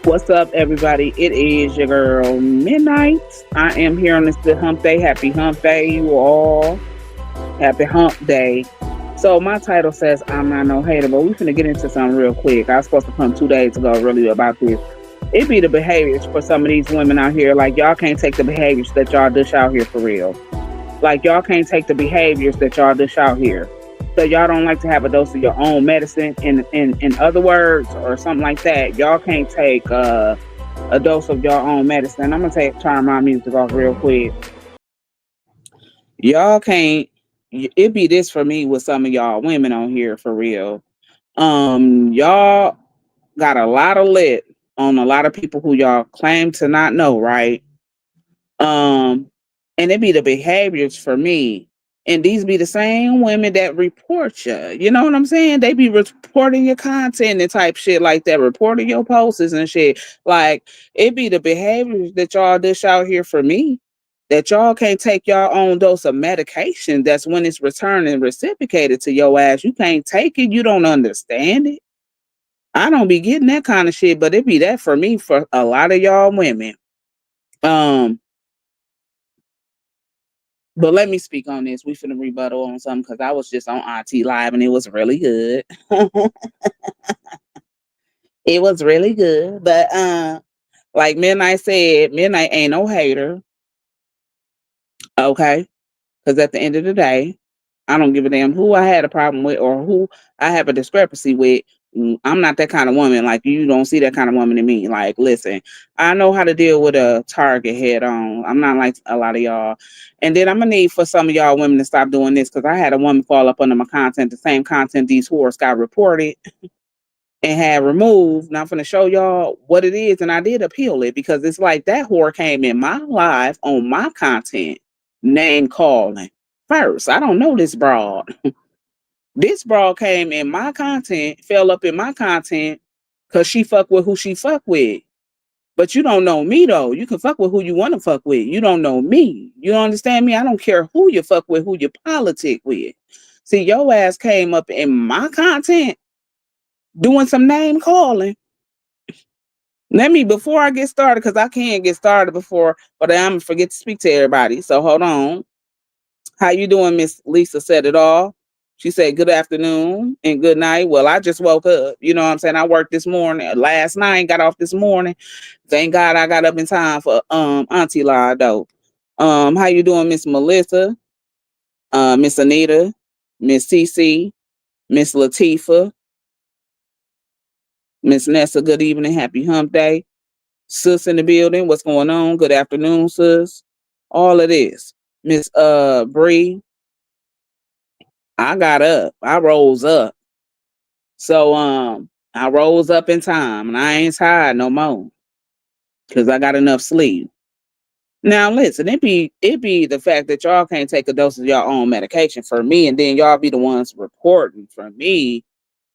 What's up, everybody? It is your girl Midnight. I am here on this good hump day. Happy hump day, you all. Happy hump day. So my title says I'm not no hater, but we finna get into something real quick. I was supposed to come 2 days ago really about this. It be the behaviors for some of these women out here. Like y'all can't take the behaviors that y'all dish out here for real. Like y'all can't take the behaviors that y'all dish out here. So y'all don't like to have a dose of your own medicine. In other words, or something like that. Y'all can't take a dose of your own medicine. I'm gonna turn my music off real quick. Y'all can't. It be this for me with some of y'all women on here for real. Y'all got a lot of lit on a lot of people who y'all claim to not know, right? Um, and it be the behaviors for me. And these be the same women that report you. You know what I'm saying? They be reporting your content and type shit like that, reporting your posts and shit. Like, it be the behaviors that y'all dish out here for me. That y'all can't take your own dose of medication. That's when it's returned and reciprocated to your ass. You can't take it. You don't understand it. I don't be getting that kind of shit, but it be that for me for a lot of y'all women. Um, But let me speak on this. We finna rebuttal on something because I was just on IT Live and it was really good. It was really good. But like Midnight said, Midnight ain't no hater. Okay. Because at the end of the day, I don't give a damn who I had a problem with or who I have a discrepancy with. I'm not that kind of woman. Like you don't see that kind of woman in me. Like, listen, I know how to deal with a target head on. I'm not like a lot of y'all. And then I'm gonna need for some of y'all women to stop doing this because I had a woman fall up under my content, the same content these whores got reported and had removed. Now I'm gonna show y'all what it is, and I did appeal it because it's like that whore came in my live on my content, name calling. First, I don't know this broad. This broad came in my content, fell up in my content, cause she fuck with who she fuck with. But you don't know me though. You can fuck with who you want to fuck with. You don't know me. You understand me? I don't care who you fuck with, who you politic with. See, your ass came up in my content doing some name calling. Let me before I get started, because I can't get started before, but I'm gonna forget to speak to everybody. So hold on. How you doing, Miss Lisa said it all. She said good afternoon and good night. Well, I just woke up. You know what I'm saying? I worked this morning, last night, got off this morning. Thank God I got up in time for Auntie La though. How you doing, Miss Melissa, Miss Anita, Miss CC, Miss Latifa, Miss Nessa, good evening, happy hump day. Sis in the building, what's going on? Good afternoon, sis. All of this. Miss Bree, I got up. I rose up. So I rose up in time and I ain't tired no more. Cause I got enough sleep. Now listen, it be the fact that y'all can't take a dose of your own medication for me, and then y'all be the ones reporting for me.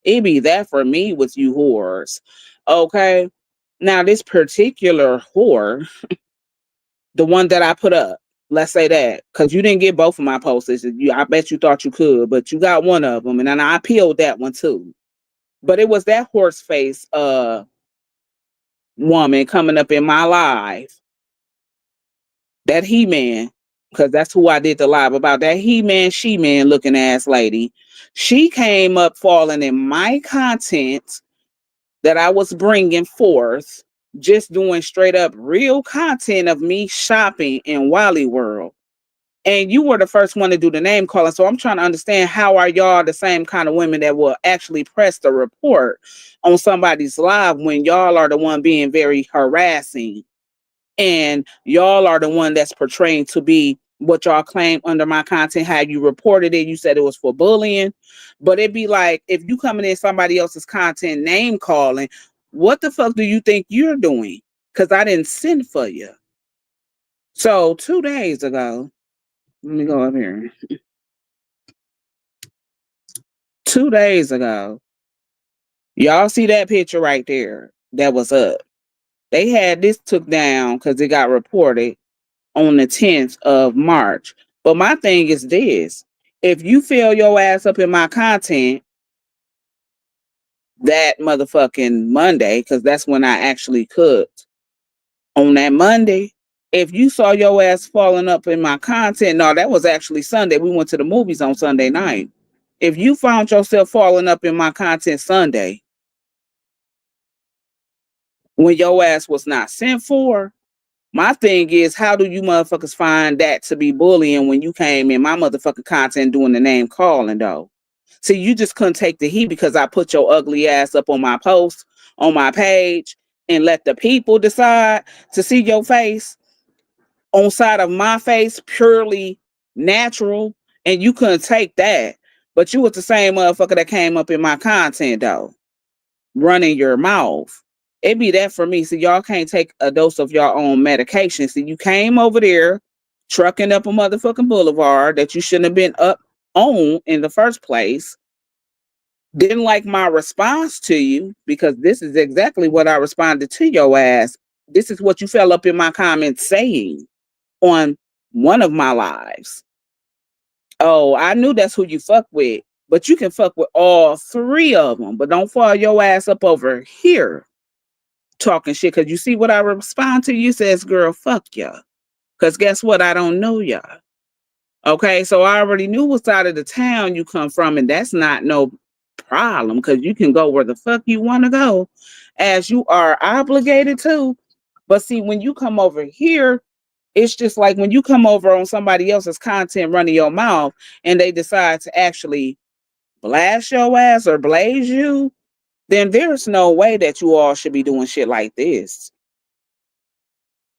It be that for me with you whores. Okay. Now this particular whore, the one that I put up, let's say that, because you didn't get both of my posts. I bet you thought you could, but you got one of them, and then I peeled that one too. But it was that horse face woman coming up in my live, that He-Man, because that's who I did the live about, that He-Man, She-Man looking ass lady. She came up falling in my content that I was bringing forth, just doing straight up real content of me shopping in Wally World. And you were the first one to do the name calling. So I'm trying to understand, how are y'all the same kind of women that will actually press the report on somebody's live when y'all are the one being very harassing, and y'all are the one that's portraying to be what y'all claim under my content, how you reported it. You said it was for bullying, but it'd be like, if you coming in somebody else's content name calling, what the fuck do you think you're doing? Because I didn't send for you. So 2 days ago, let me go up here. 2 days ago, y'all see that picture right there that was up. They had this took down because it got reported on the 10th of March. But my thing is this: if you fill your ass up in my content, that motherfucking Monday, because that's when I actually cooked. On that Monday, if you saw your ass falling up in my content, no, that was actually Sunday. We went to the movies on Sunday night. If you found yourself falling up in my content Sunday when your ass was not sent for, my thing is, how do you motherfuckers find that to be bullying when you came in my motherfucking content doing the name calling though? See, you just couldn't take the heat because I put your ugly ass up on my post, on my page, and let the people decide to see your face on side of my face, purely natural, and you couldn't take that. But you was the same motherfucker that came up in my content though, running your mouth. It be that for me. So y'all can't take a dose of your own medication. So you came over there trucking up a motherfucking boulevard that you shouldn't have been up on in the first place. Didn't like my response to you because this is exactly what I responded to your ass. This is what you fell up in my comments saying on one of my lives. Oh, I knew that's who you fuck with, but you can fuck with all three of them, but don't fall your ass up over here talking shit. Cause you see what I respond to you says, girl, fuck ya. Cause guess what? I don't know ya. Okay, so I already knew what side of the town you come from, and that's not no problem because you can go where the fuck you want to go as you are obligated to. But see, when you come over here, it's just like when you come over on somebody else's content running your mouth and they decide to actually blast your ass or blaze you, then there's no way that you all should be doing shit like this.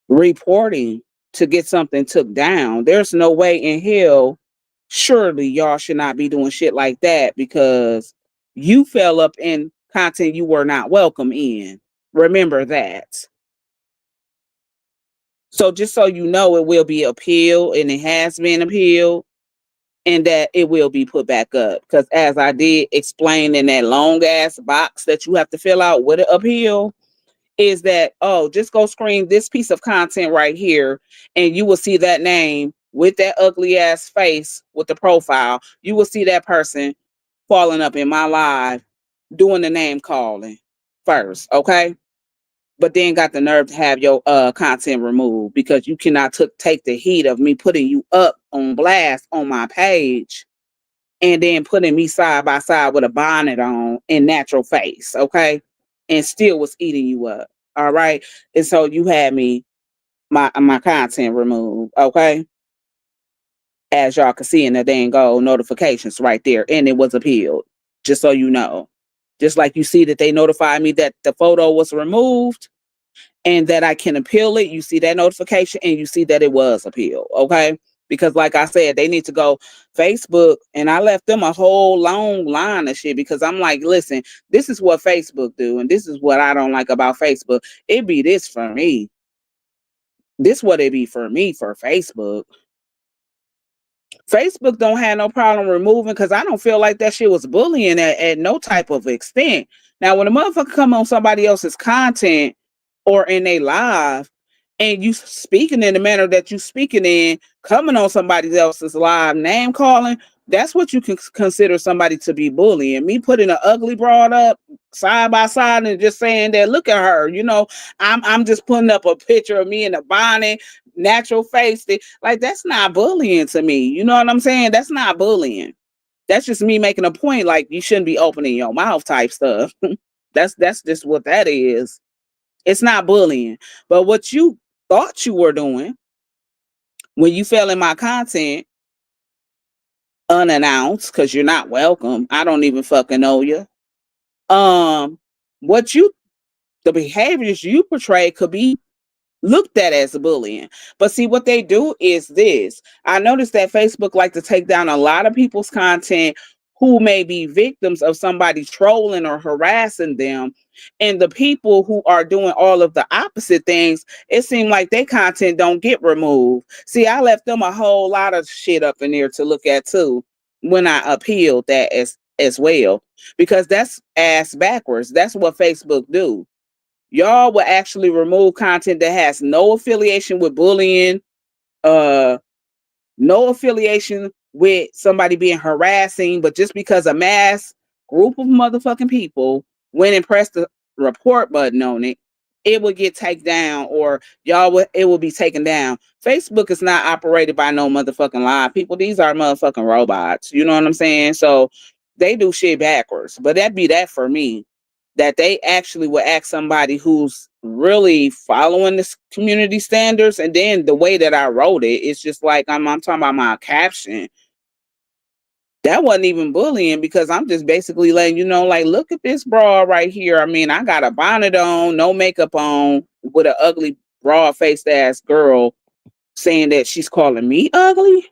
Reporting to get something took down. There's no way in hell, surely y'all should not be doing shit like that because you fell up in content you were not welcome in. Remember that. So just so you know, it will be appealed and it has been appealed and that it will be put back up. Because as I did explain in that long ass box that you have to fill out with an appeal, is that, oh, just go screen this piece of content right here and you will see that name with that ugly ass face with the profile. You will see that person falling up in my live doing the name calling first, okay? But then got the nerve to have your content removed because you cannot take the heat of me putting you up on blast on my page and then putting me side by side with a bonnet on in natural face, okay? And still was eating you up. All right. And so you had me my content removed, okay? As y'all can see in the dang go notifications right there. And it was appealed. Just so you know. Just like you see that they notified me that the photo was removed and that I can appeal it. You see that notification and you see that it was appealed. Okay. Because like I said, they need to go Facebook, and I left them a whole long line of shit because I'm like, listen, this is what Facebook do. And this is what I don't like about Facebook. It be this for me. This what it be for me for Facebook. Facebook don't have no problem removing because I don't feel like that shit was bullying at no type of extent. Now, when a motherfucker come on somebody else's content or in a live and you speaking in the manner that you speaking in, coming on somebody else's live, name calling, that's what you can consider somebody to be bullying. Me putting an ugly broad up side by side and just saying that, look at her, you know, I'm just putting up a picture of me in a bonnet, natural face. Like, that's not bullying to me. You know what I'm saying? That's not bullying. That's just me making a point. Like, you shouldn't be opening your mouth type stuff. That's just what that is. It's not bullying. But what you thought you were doing when you fell in my content unannounced, because you're not welcome. I don't even fucking know you. What you the behaviors you portray could be looked at as bullying. But see, what they do is this. I noticed that Facebook like to take down a lot of people's content who may be victims of somebody trolling or harassing them. And the people who are doing all of the opposite things, it seemed like their content don't get removed. See, I left them a whole lot of shit up in there to look at too when I appealed that as well. Because that's ass backwards. That's what Facebook do. Y'all will actually remove content that has no affiliation with bullying, no affiliation with somebody being harassing, but just because a mass group of motherfucking people went and pressed the report button on it, it would get taken down, or it will be taken down. Facebook is not operated by no motherfucking live people. These are motherfucking robots. You know what I'm saying? So they do shit backwards. But that be that for me. That they actually would ask somebody who's really following this community standards, and then the way that I wrote it, it's just like I'm talking about my caption. That wasn't even bullying, because I'm just basically letting you know, like, look at this bra right here. I mean, I got a bonnet on, no makeup on, with an ugly, broad faced ass girl saying that she's calling me ugly.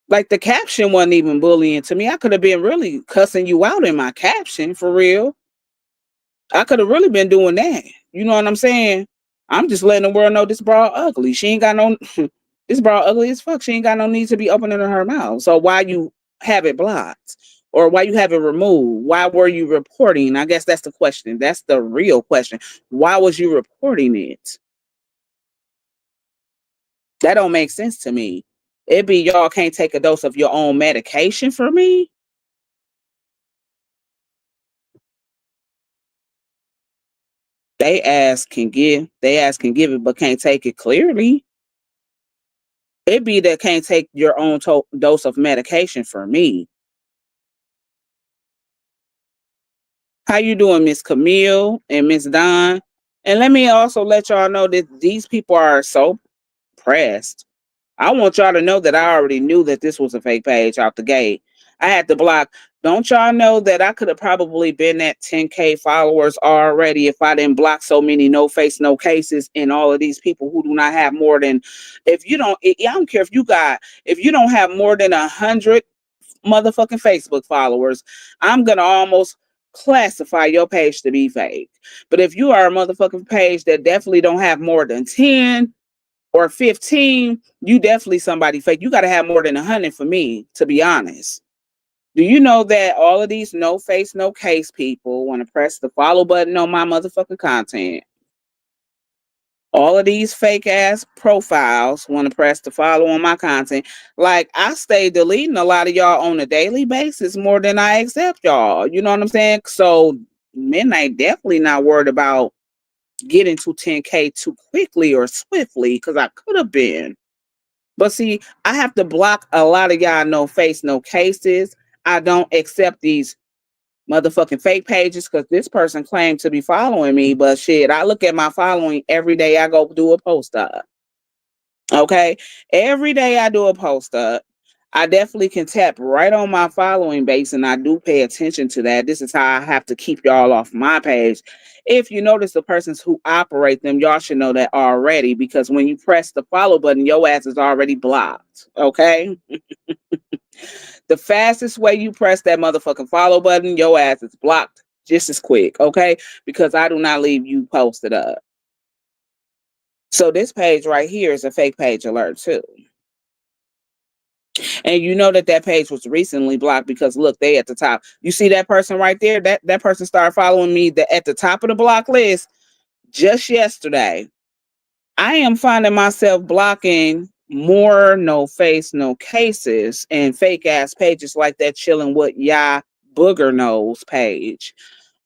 Like, the caption wasn't even bullying to me. I could have been really cussing you out in my caption for real. I could have really been doing that. You know what I'm saying? I'm just letting the world know this bra ugly. She ain't got no this bra ugly as fuck. She ain't got no need to be opening her mouth. So why you have it blocked? Or why you have it removed? Why were you reporting? I guess that's the question. That's the real question. Why was you reporting it? That don't make sense to me. It be y'all can't take a dose of your own medication for me. They ask can give it, but can't take it clearly. It be that can't take your own dose of medication for me. How you doing, Miss Camille and Miss Don? And let me also let y'all know that these people are so pressed. I want y'all to know that I already knew that this was a fake page out the gate. I had to block. Don't y'all know that I could have probably been at 10K followers already if I didn't block so many no face, no cases, and all of these people who do not have more than, if you don't, I don't care if you don't have more than 100 motherfucking Facebook followers, I'm gonna almost classify your page to be fake. But if you are a motherfucking page that definitely don't have more than 10 or 15, you definitely somebody fake. You got to have more than 100 for me, to be honest. Do you know that all of these no face, no case people want to press the follow button on my motherfucking content? All of these fake ass profiles want to press the follow on my content. Like, I stay deleting a lot of y'all on a daily basis more than I accept y'all. You know what I'm saying? So Midnight definitely not worried about getting to 10K too quickly or swiftly, because I could have been. But see, I have to block a lot of y'all no face, no cases. I don't accept these motherfucking fake pages because this person claimed to be following me. But shit, I look at my following every day I go do a post up. Okay. Every day I do a post up. I definitely can tap right on my following base, and I do pay attention to that. This is how I have to keep y'all off my page. If you notice the persons who operate them, y'all should know that already, because when you press the follow button, your ass is already blocked. Okay. The fastest way you press that motherfucking follow button, your ass is blocked just as quick. Okay. Because I do not leave you posted up. So this page right here is a fake page alert too. And you know that page was recently blocked because look, they at the top. You see that person right there? That person started following me at the top of the block list just yesterday. I am finding myself blocking more no face, no cases and fake ass pages like that chilling with ya booger nose page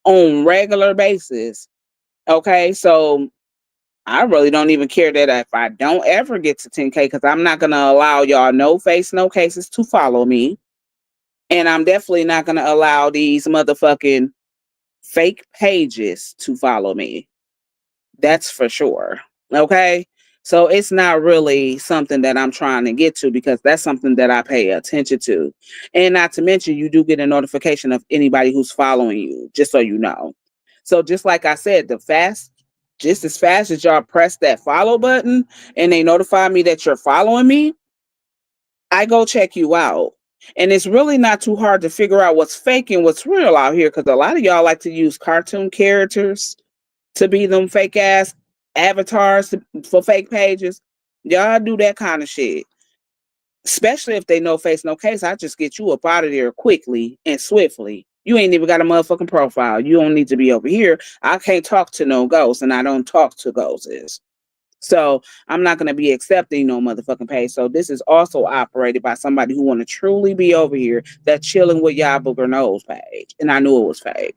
on regular basis. Okay, so I really don't even care that if I don't ever get to 10K, because I'm not gonna allow y'all no face, no cases to follow me. And I'm definitely not gonna allow these motherfucking fake pages to follow me. That's for sure. Okay. So it's not really something that I'm trying to get to, because that's something that I pay attention to. And not to mention, you do get a notification of anybody who's following you, just so you know. So just like I said, just as fast as y'all press that follow button and they notify me that you're following me, I go check you out. And it's really not too hard to figure out what's fake and what's real out here, because a lot of y'all like to use cartoon characters to be them fake ass avatars for fake pages. Y'all do that kind of shit. Especially if they no face, no case. I just get you up out of there quickly and swiftly. You ain't even got a motherfucking profile. You don't need to be over here. I can't talk to no ghosts, and I don't talk to ghosts. So I'm not going to be accepting no motherfucking pay. So this is also operated by somebody who want to truly be over here, that chilling with y'all booger nose page. And I knew it was fake.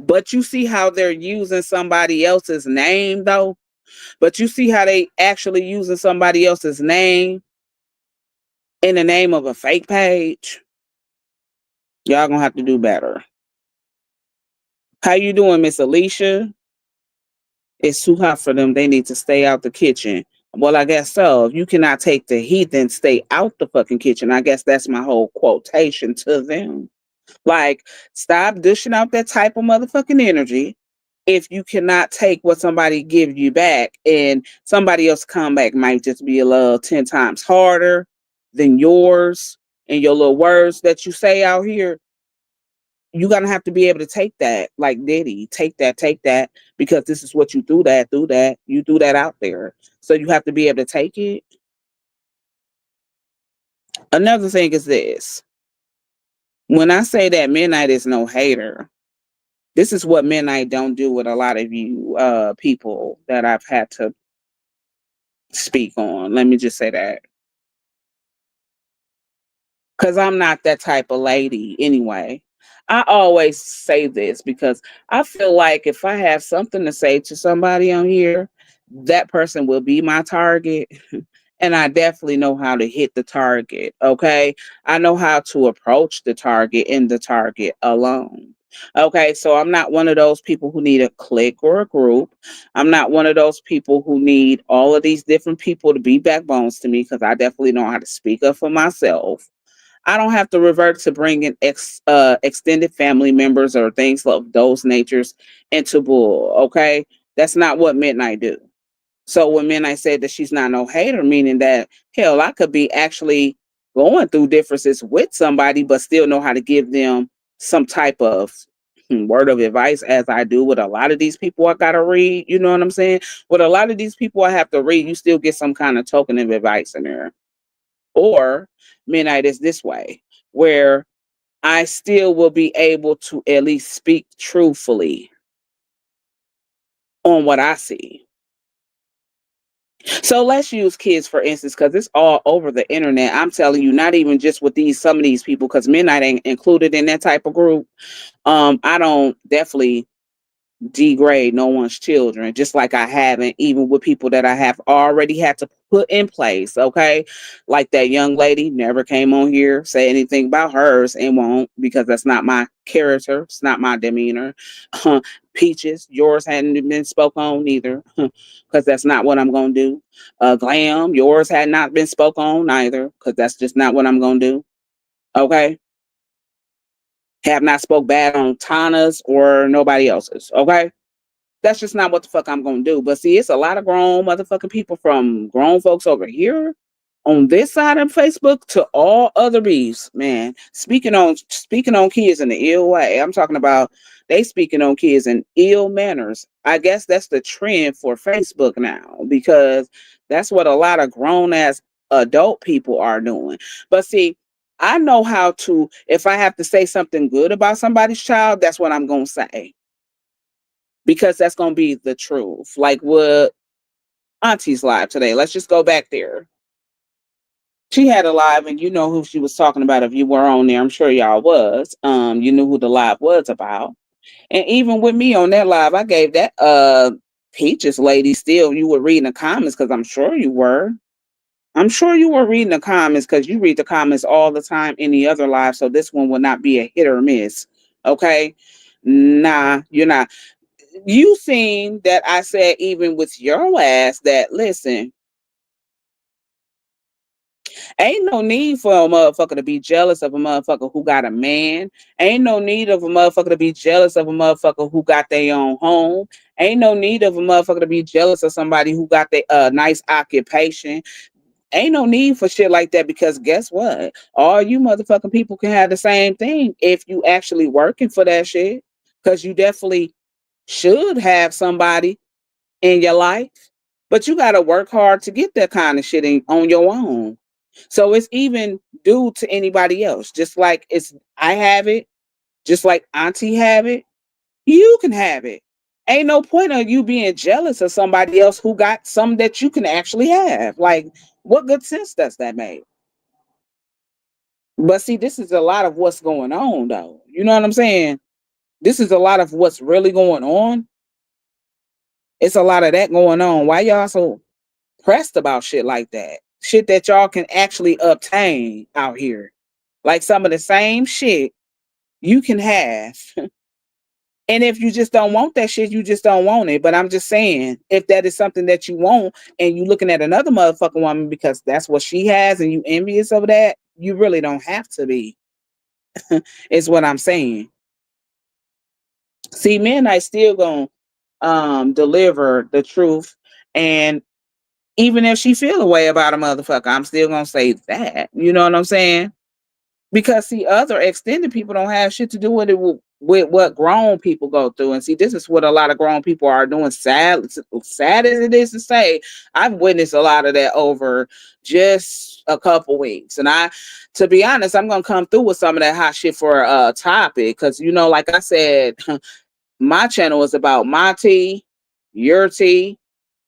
But you see how they're using somebody else's name though? But you see how they actually using somebody else's name in the name of a fake page? Y'all gonna have to do better. How you doing, Miss Alicia? It's too hot for them. They need to stay out the kitchen. Well, I guess so. If you cannot take the heat, then stay out the fucking kitchen. I guess that's my whole quotation to them. Like, stop dishing out that type of motherfucking energy if you cannot take what somebody gives you back, and somebody else comeback might just be a little 10 times harder than yours, and your little words that you say out here, you're gonna have to be able to take that, like Diddy, take that, because this is what you you threw that out there. So you have to be able to take it. Another thing is this: when I say that Midnight is no hater, this is what Midnight don't do with a lot of you people that I've had to speak on. Let me just say that. Because I'm not that type of lady anyway. I always say this because I feel like if I have something to say to somebody on here, that person will be my target. And I definitely know how to hit the target. Okay. I know how to approach the target and the target alone. Okay. So I'm not one of those people who need a clique or a group. I'm not one of those people who need all of these different people to be backbones to me, because I definitely know how to speak up for myself. I don't have to revert to bringing extended family members or things of those natures into bull. Okay, that's not what Midnight do. So when Midnight said that she's not no hater, meaning that hell, I could be actually going through differences with somebody, but still know how to give them some type of word of advice, as I do with a lot of these people I gotta read. You know what I'm saying? With a lot of these people I have to read, you still get some kind of token of advice in there. Or Midnight is this way, where I still will be able to at least speak truthfully on what I see. So let's use kids for instance, because it's all over the internet. I'm telling you, not even just with some of these people, because Midnight ain't included in that type of group. I don't definitely degrade no one's children, just like I haven't, even with people that I have already had to put in place. Okay. Like that young lady never came on here, say anything about hers, and won't, because that's not my character. It's not my demeanor. Peaches, yours hadn't been spoke on either, because that's not what I'm going to do. Glam, yours had not been spoke on either, because that's just not what I'm going to do. Okay. Have not spoke bad on Tana's or nobody else's. Okay. That's just not what the fuck I'm gonna do. But see, it's a lot of grown motherfucking people, from grown folks over here on this side of Facebook to all other beefs, man. Speaking on kids in the ill way. I'm talking about they speaking on kids in ill manners. I guess that's the trend for Facebook now, because that's what a lot of grown ass adult people are doing. But see, I know how to, if I have to say something good about somebody's child, that's what I'm gonna say, because that's gonna be the truth. Like what Auntie's live today. Let's just go back there. She had a live, and you know who she was talking about. If you were on there, I'm sure y'all was. You knew who the live was about. And even with me on that live, I gave that Peaches lady still, you were reading the comments, because I'm sure you were. I'm sure you were reading the comments, because you read the comments all the time any other live. So this one will not be a hit or miss. Okay. Nah, you're not. You seen that I said, even with your ass, that listen, ain't no need for a motherfucker to be jealous of a motherfucker who got a man. Ain't no need of a motherfucker to be jealous of a motherfucker who got their own home. Ain't no need of a motherfucker to be jealous of somebody who got their nice occupation. Ain't no need for shit like that, because guess what? All you motherfucking people can have the same thing if you actually working for that shit. Because you definitely should have somebody in your life, but you got to work hard to get that kind of shit on your own. So it's even due to anybody else. Just like I have it, just like Auntie have it, you can have it. Ain't no point of you being jealous of somebody else who got some that you can actually have. Like, what good sense does that make? But see, this is a lot of what's going on, though. You know what I'm saying? This is a lot of what's really going on. It's a lot of that going on. Why y'all so pressed about shit like that? Shit that y'all can actually obtain out here. Like some of the same shit you can have. And if you just don't want that shit, you just don't want it. But I'm just saying, if that is something that you want and you looking at another motherfucking woman because that's what she has and you envious of that, you really don't have to be. Is what I'm saying. See, men I still gonna deliver the truth. And even if she feel a way about a motherfucker, I'm still gonna say that. You know what I'm saying? Because see, other extended people don't have shit to do with it with what grown people go through. And see, this is what a lot of grown people are doing. Sad as it is to say, I've witnessed a lot of that over just a couple weeks. And to be honest, I'm gonna come through with some of that hot shit for a topic. Cause like I said, my channel is about my tea, your tea,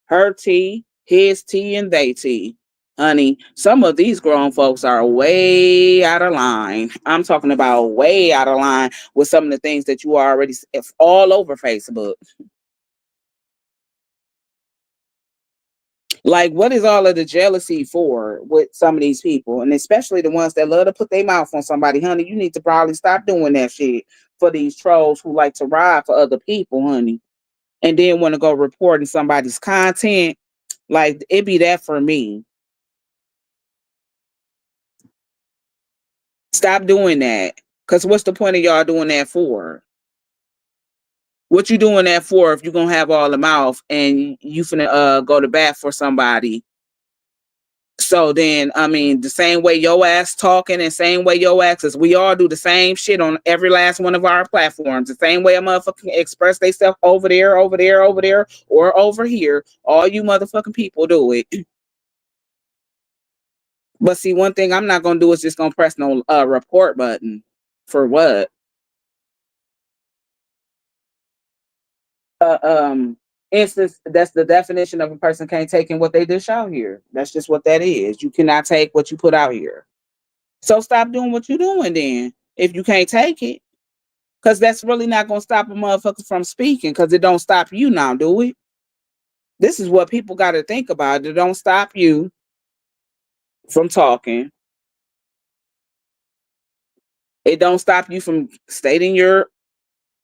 her tea, his tea, and they tea. Honey, some of these grown folks are way out of line. I'm talking about way out of line with some of the things that you already see all over Facebook. Like, what is all of the jealousy for with some of these people? And especially the ones that love to put their mouth on somebody. Honey, you need to probably stop doing that shit for these trolls who like to ride for other people, honey. And then want to go reporting somebody's content. Like, it be that for me. Stop doing that. Because what's the point of y'all doing that for? What you doing that for if you're going to have all the mouth and you finna go to bat for somebody? So then, I mean, the same way your ass talking and same way your ass is, we all do the same shit on every last one of our platforms. The same way a motherfucker express themselves over there, over there, over there, or over here. All you motherfucking people do it. But see, one thing I'm not going to do is just going to press no report button. For what? uh, um Instance, that's the definition of a person can't take in what they dish out here. That's just what that is. You cannot take what you put out here. So stop doing what you're doing then if you can't take it. Because that's really not going to stop a motherfucker from speaking, because it don't stop you now, do it? This is what people got to think about. It don't stop you from talking. It don't stop you from stating your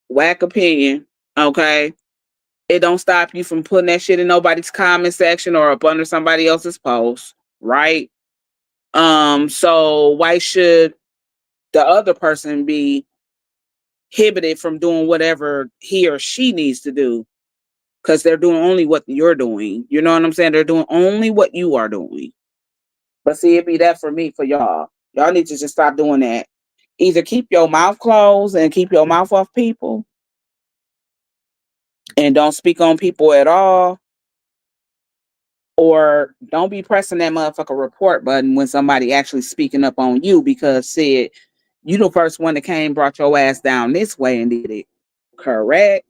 whack opinion, okay? It don't stop you from putting that shit in nobody's comment section or up under somebody else's post, right? So why should the other person be inhibited from doing whatever he or she needs to do? Because they're doing only what you're doing. You know what I'm saying? They're doing only what you are doing. But see, it be that for me, for y'all. Y'all need to just stop doing that. Either keep your mouth closed and keep your mouth off people and don't speak on people at all, or don't be pressing that motherfucker report button when somebody actually speaking up on you, because said you the first one that came, brought your ass down this way and did it. Correct?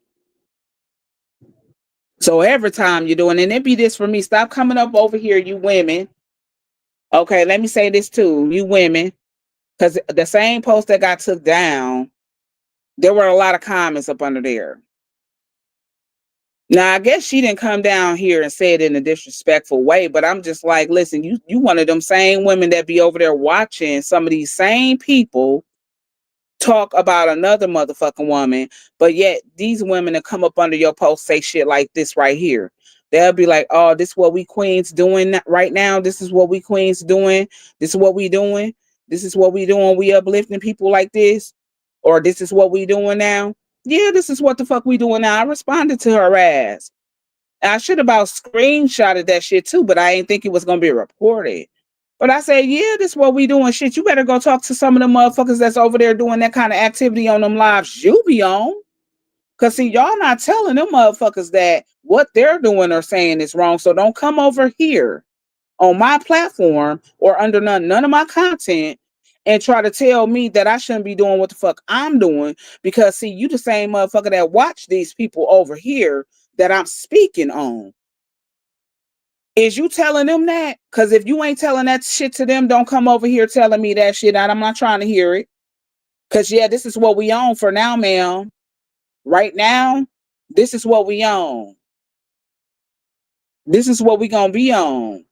So every time you're doing, and it be this for me, stop coming up over here, you women. Okay, let me say this too, you women, because the same post that got took down, there were a lot of comments up under there. Now, I guess she didn't come down here and say it in a disrespectful way, but I'm just like, listen, you one of them same women that be over there watching some of these same people talk about another motherfucking woman, but yet these women that come up under your post say shit like this right here. They'll be like, oh, this is what we queens doing right now. This is what we queens doing. This is what we doing. This is what we doing. We uplifting people like this. Or this is what we doing now. Yeah, this is what the fuck we doing now. I responded to her ass. I should have about screenshotted that shit too, but I ain't think it was gonna be reported. But I said, yeah, this is what we doing. Shit, you better go talk to some of the motherfuckers that's over there doing that kind of activity on them lives you be on. Cause see, y'all not telling them motherfuckers that what they're doing or saying is wrong. So don't come over here on my platform or under none of my content and try to tell me that I shouldn't be doing what the fuck I'm doing. Because see, you the same motherfucker that watch these people over here that I'm speaking on. Is you telling them that? Because if you ain't telling that shit to them, don't come over here telling me that shit out. I'm not trying to hear it. Because, yeah, this is what we on for now, ma'am. Right now, this is what we on. This is what we gonna be on.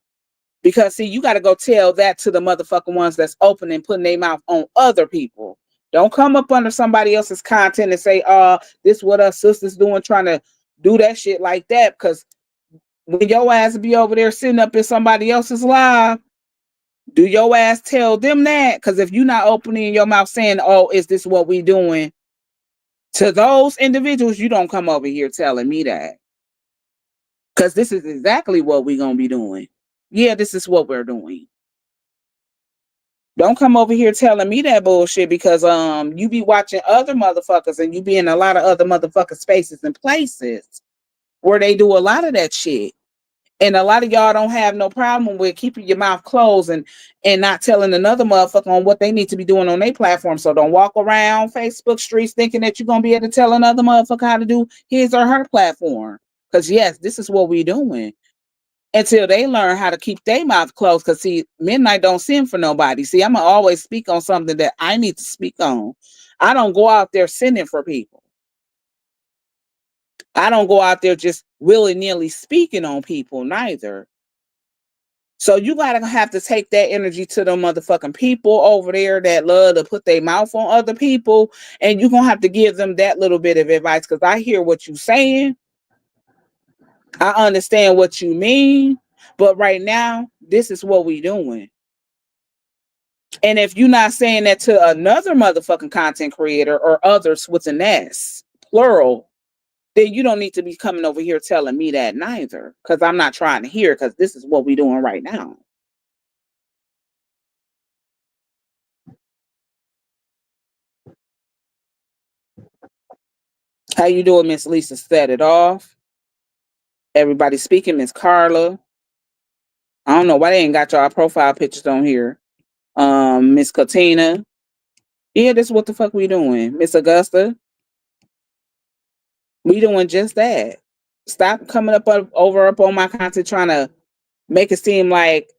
Because see, you gotta go tell that to the motherfucking ones that's open and putting their mouth on other people. Don't come up under somebody else's content and say, this what us sisters doing, trying to do that shit like that. Because when your ass be over there sitting up in somebody else's live, do your ass tell them that? Because if you're not opening your mouth saying, oh, is this what we doing? To those individuals, you don't come over here telling me that. Because this is exactly what we're going to be doing. Yeah, this is what we're doing. Don't come over here telling me that bullshit because you be watching other motherfuckers and you be in a lot of other motherfucking spaces and places where they do a lot of that shit. And a lot of y'all don't have no problem with keeping your mouth closed and not telling another motherfucker on what they need to be doing on their platform. So don't walk around Facebook streets thinking that you're going to be able to tell another motherfucker how to do his or her platform. Because, yes, this is what we're doing until they learn how to keep their mouth closed. Because, see, midnight don't send for nobody. See, I'm going to always speak on something that I need to speak on. I don't go out there sending for people. I don't go out there just willy-nilly speaking on people neither. So you gotta have to take that energy to the motherfucking people over there that love to put their mouth on other people, and you're gonna have to give them that little bit of advice because I hear what you're saying. I understand what you mean, but right now, this is what we doing. And if you're not saying that to another motherfucking content creator or others with an S, plural, then you don't need to be coming over here telling me that neither. Because I'm not trying to hear, because this is what we doing right now. How you doing, Miss Lisa? Set it off. Everybody speaking, Miss Carla. I don't know why they ain't got y'all profile pictures on here. Miss Katina. Yeah, this is what the fuck we doing. Miss Augusta. We doing just that. Stop coming up on my content trying to make it seem like,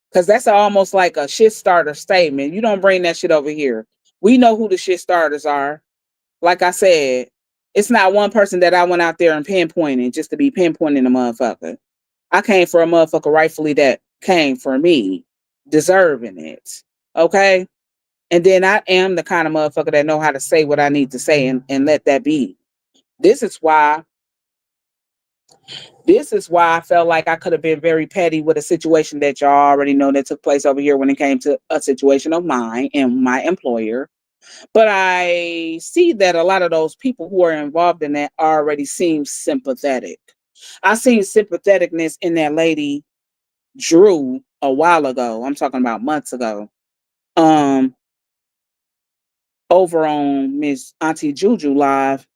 because that's almost like a shit starter statement. You don't bring that shit over here. We know who the shit starters are. Like I said, it's not one person that I went out there and pinpointing just to be pinpointing a motherfucker. I came for a motherfucker rightfully that came for me, deserving it. Okay? And then I am the kind of motherfucker that know how to say what I need to say and let that be. This is why I felt like I could have been very petty with a situation that y'all already know that took place over here when it came to a situation of mine and my employer. But I see that a lot of those people who are involved in that already seem sympathetic. I seen sympatheticness in that lady Drew a while ago. I'm talking about months ago. Over on Miss Auntie Juju live,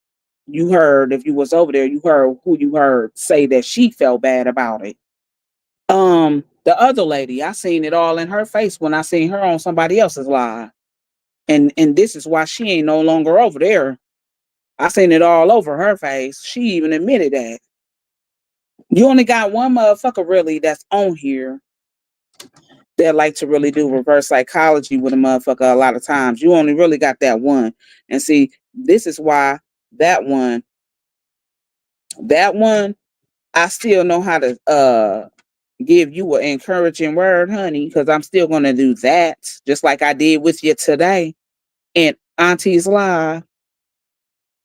you heard, if you was over there, you heard who you heard say that she felt bad about it. The other lady, I seen it all in her face when I seen her on somebody else's live. And this is why she ain't no longer over there. I seen it all over her face. She even admitted that. You only got one motherfucker really that's on here that like to really do reverse psychology with a motherfucker a lot of times. You only really got that one. And see, this is why that one, I still know how to give you an encouraging word, honey, because I'm still gonna do that, just like I did with you today in Auntie's Live.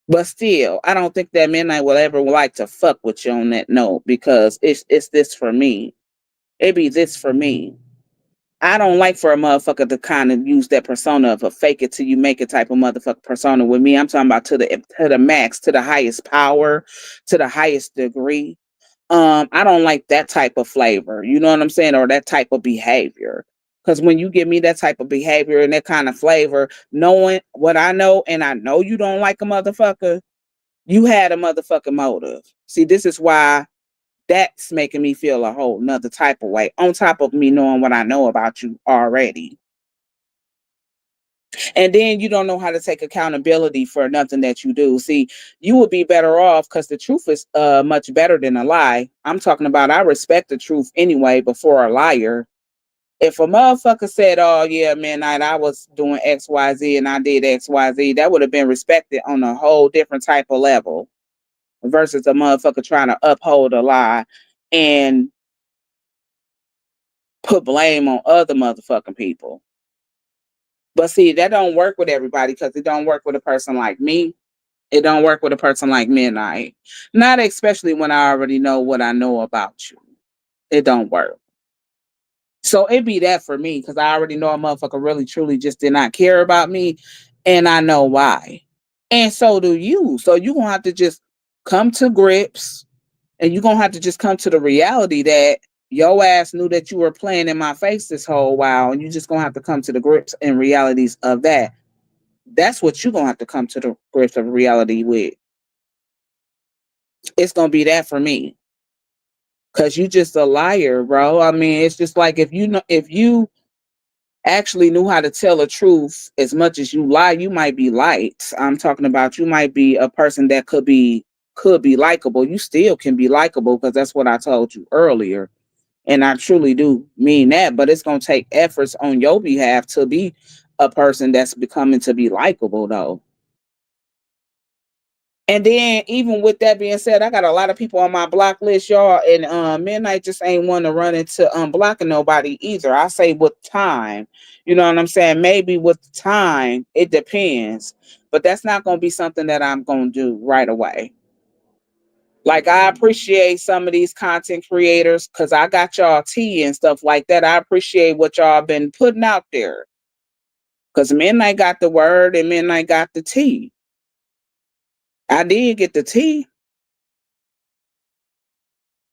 But still, I don't think that midnight will ever like to fuck with you on that note because it's this for me. It be this for me. I don't like for a motherfucker to kind of use that persona of a fake it till you make it type of motherfucker persona with me. I'm talking about to the max, to the highest power, to the highest degree. I don't like that type of flavor. You know what I'm saying? Or that type of behavior. Because when you give me that type of behavior and that kind of flavor, knowing what I know, and I know you don't like a motherfucker, you had a motherfucking motive. See, this is why that's making me feel a whole nother type of way, on top of me knowing what I know about you already. And then you don't know how to take accountability for nothing that you do. See, you would be better off because the truth is much better than a lie. I'm talking about I respect the truth anyway before a liar. If a motherfucker said, "Oh yeah, midnight, I was doing XYZ and I did XYZ," that would have been respected on a whole different type of level versus a motherfucker trying to uphold a lie and put blame on other motherfucking people. But see, that don't work with everybody because it don't work with a person like me. It don't work with a person like Midnight. Not especially when I already know what I know about you. It don't work. So it be that for me because I already know a motherfucker really truly just did not care about me, and I know why. And so do you. So you gonna have to just come to grips, and you gonna have to just come to the reality that your ass knew that you were playing in my face this whole while, and you just gonna have to come to the grips and realities of that. That's what you gonna have to come to the grips of reality with. It's gonna be that for me. Cause you just a liar, bro. I mean, it's just like if you actually knew how to tell the truth as much as you lie, you might be liked. I'm talking about you might be a person that could be likable. You still can be likable because that's what I told you earlier. And I truly do mean that, but it's gonna take efforts on your behalf to be a person that's becoming to be likable though. And then even with that being said, I got a lot of people on my block list, y'all, and midnight just ain't want to run into blocking nobody either. I say with time, you know what I'm saying? Maybe with time, it depends. But that's not gonna be something that I'm gonna do right away. Like I appreciate some of these content creators because I got y'all tea and stuff like that. I appreciate what y'all been putting out there. Because midnight got the word and midnight got the tea. I did get the tea.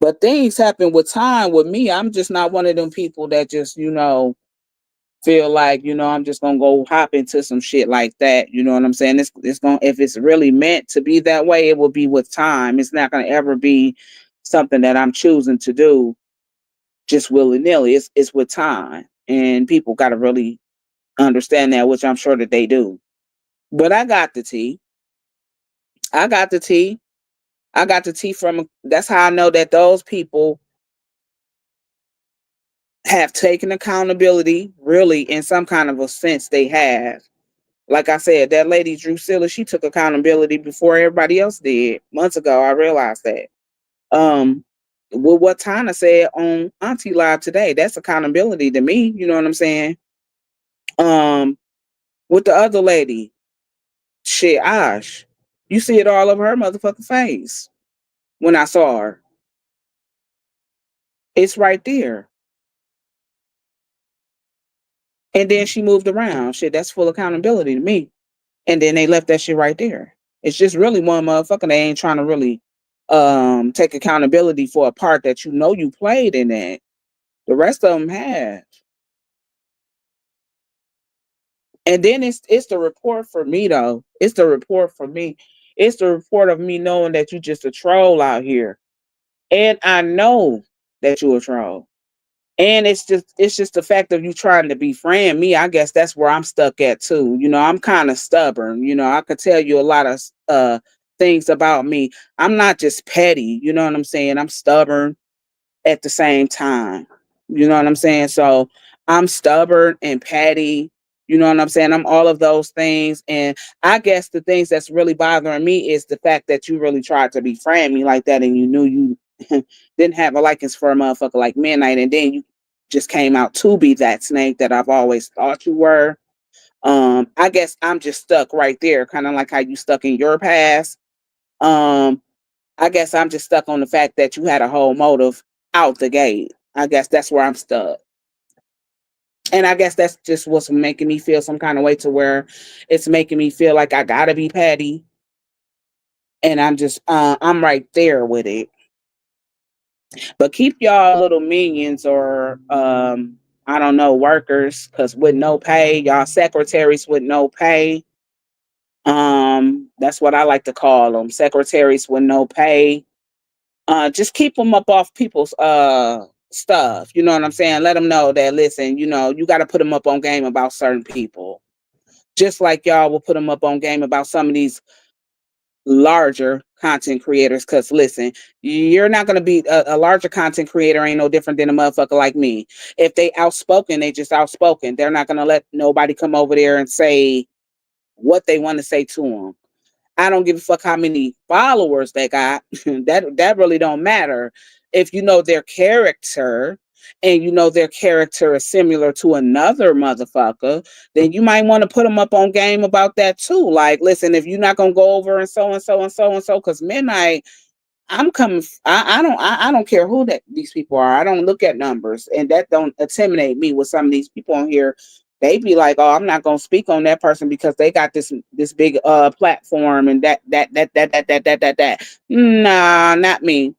But things happen with time with me. I'm just not one of them people that just, feel like, I'm just gonna go hop into some shit like that. You know what I'm saying? It's gonna if it's really meant to be that way, it will be with time. It's not gonna ever be something that I'm choosing to do just willy-nilly. It's with time. And people gotta really understand that, which I'm sure that they do. But I got the tea. I got the tea. I got the tea from that's how I know that those people have taken accountability, really, in some kind of a sense they have. Like I said, that lady Drusilla, she took accountability before everybody else did. Months ago, I realized that. Um, with what Tana said on Auntie Live today, that's accountability to me. You know what I'm saying? Um, with the other lady, shit, Ash, you see it all over her motherfucking face when I saw her. It's right there. And then she moved around. Shit, that's full accountability to me. And then they left that shit right there. It's just really one motherfucker. They ain't trying to really take accountability for a part that you know you played in that. The rest of them have. And then it's the report for me though. It's the report for me. It's the report of me knowing that you just a troll out here. And I know that you a troll. And it's just the fact of you trying to befriend me. I guess that's where I'm stuck at too. I'm kind of stubborn. I could tell you a lot of things about me. I'm not just petty. You know what I'm saying? I'm stubborn at the same time. You know what I'm saying? So I'm stubborn and petty. You know what I'm saying? I'm all of those things. And I guess the things that's really bothering me is the fact that you really tried to befriend me like that and you knew you didn't have a likeness for a motherfucker like Midnight. And then you just came out to be that snake that I've always thought you were. I guess I'm just stuck right there, kind of like how you stuck in your past. Um, I guess I'm just stuck on the fact that you had a whole motive out the gate. I guess that's where I'm stuck. And I guess that's just what's making me feel some kind of way to where it's making me feel like I gotta be petty. And I'm right there with it. But keep y'all little minions or I don't know, workers, because with no pay, y'all secretaries with no pay. That's what I like to call them, secretaries with no pay. Just keep them up off people's stuff. You know what I'm saying? Let them know that listen, you got to put them up on game about certain people. Just like y'all will put them up on game about some of these larger content creators. Because listen, you're not going to be a larger content creator, ain't no different than a motherfucker like me. If they outspoken, they just outspoken. They're not going to let nobody come over there and say what they want to say to them. I don't give a fuck how many followers they got. That really don't matter. If you know their character and you know their character is similar to another motherfucker, then you might want to put them up on game about that too. Like, listen, if you're not gonna go over and so and so and so and so, because midnight, I'm coming. I don't care who that these people are. I don't look at numbers, and that don't intimidate me with some of these people on here. They be like, "Oh, I'm not gonna speak on that person because they got this big platform and that." Nah, not me.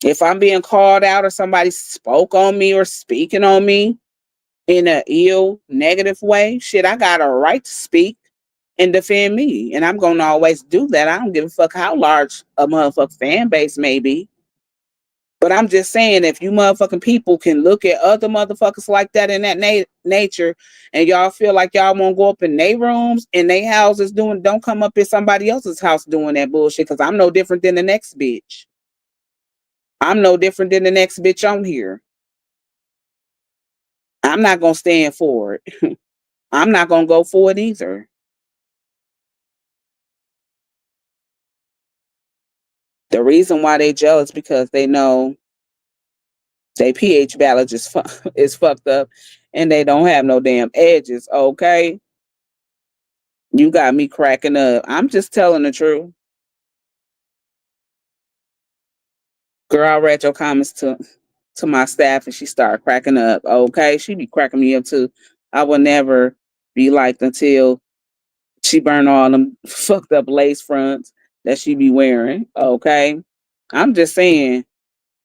If I'm being called out or somebody spoke on me or speaking on me in a ill, negative way, shit, I got a right to speak and defend me. And I'm gonna always do that. I don't give a fuck how large a motherfucking fan base may be. But I'm just saying, if you motherfucking people can look at other motherfuckers like that in that nature, and y'all feel like y'all won't go up in their rooms in their houses don't come up in somebody else's house doing that bullshit. Because I'm no different than the next bitch. I'm no different than the next bitch on here. I'm not gonna stand for it. I'm not gonna go for it either. The reason why they jealous because they know they pH balance is fucked up, and they don't have no damn edges. Okay, you got me cracking up. I'm just telling the truth. Girl, I read your comments to my staff, and she started cracking up. Okay, she be cracking me up too. I will never be liked until she burn all them fucked up lace fronts that she be wearing. Okay, I'm just saying.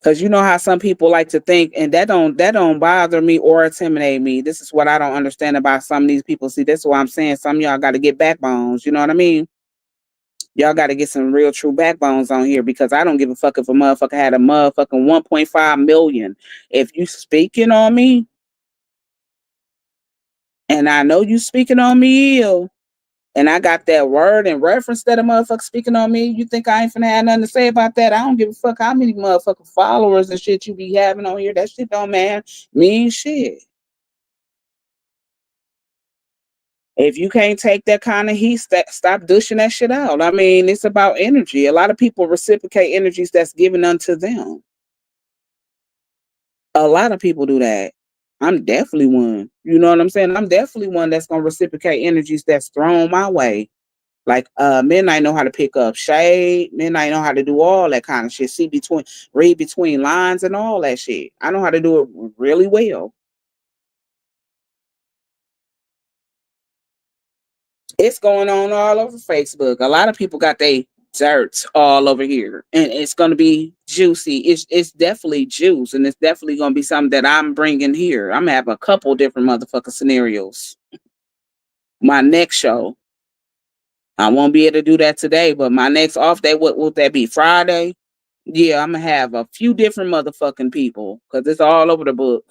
Cause you know how some people like to think, and that don't bother me or intimidate me. This is what I don't understand about some of these people. See, that's why I'm saying some of y'all got to get backbones. You know what I mean? Y'all got to get some real true backbones on here because I don't give a fuck if a motherfucker had a motherfucking 1.5 million. If you speaking on me, and I know you speaking on me ill, and I got that word and reference that a motherfucker speaking on me, you think I ain't finna have nothing to say about that? I don't give a fuck how many motherfucking followers and shit you be having on here. That shit don't mean shit. If you can't take that kind of heat, stop dishing that shit out. I mean, it's about energy. A lot of people reciprocate energies that's given unto them. A lot of people do that. I'm definitely one. You know what I'm saying? I'm definitely one that's gonna reciprocate energies that's thrown my way. Like midnight know how to pick up shade. Midnight know how to do all that kind of shit. Read between lines and all that shit. I know how to do it really well. It's going on all over Facebook. A lot of people got their dirt all over here, and it's gonna be juicy. It's definitely juice, and it's definitely gonna be something that I'm bringing here. I'm gonna have a couple different motherfucking scenarios. My next show, I won't be able to do that today, but my next off day, what will that be? Friday? Yeah, I'm gonna have a few different motherfucking people because it's all over the book.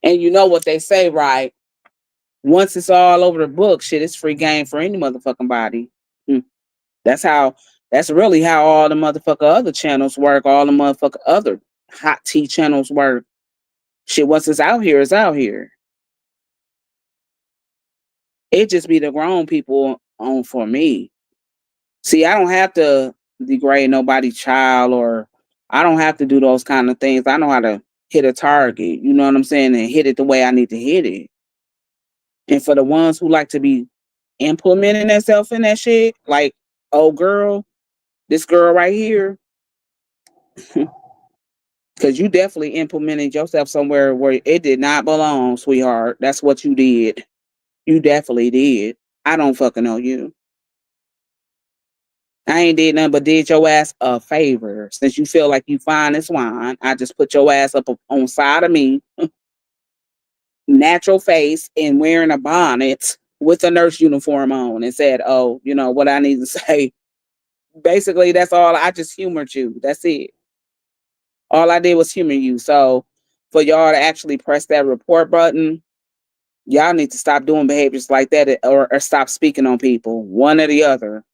And you know what they say, right? Once it's all over the book, shit, it's free game for any motherfucking body. Hmm. That's how. That's really how all the motherfucker other channels work. All the motherfucker other hot tea channels work. Shit, once it's out here, it's out here. It just be the grown people on for me. See, I don't have to degrade nobody's child, or I don't have to do those kind of things. I know how to hit a target. You know what I'm saying, and hit it the way I need to hit it. And for the ones who like to be implementing themselves in that shit, like, oh girl, this girl right here, because you definitely implemented yourself somewhere where it did not belong, sweetheart. That's what you did. You definitely did. I don't fucking know you. I ain't did nothing but did your ass a favor. Since you feel like you fine as wine, I just put your ass up on side of me, natural face, and wearing a bonnet with a nurse uniform on, and said, "Oh, you know what I need to say." Basically, that's all. I just humored you. That's it. All I did was humor you. So for y'all to actually press that report button, Y'all need to stop doing behaviors like that, or stop speaking on people, one or the other.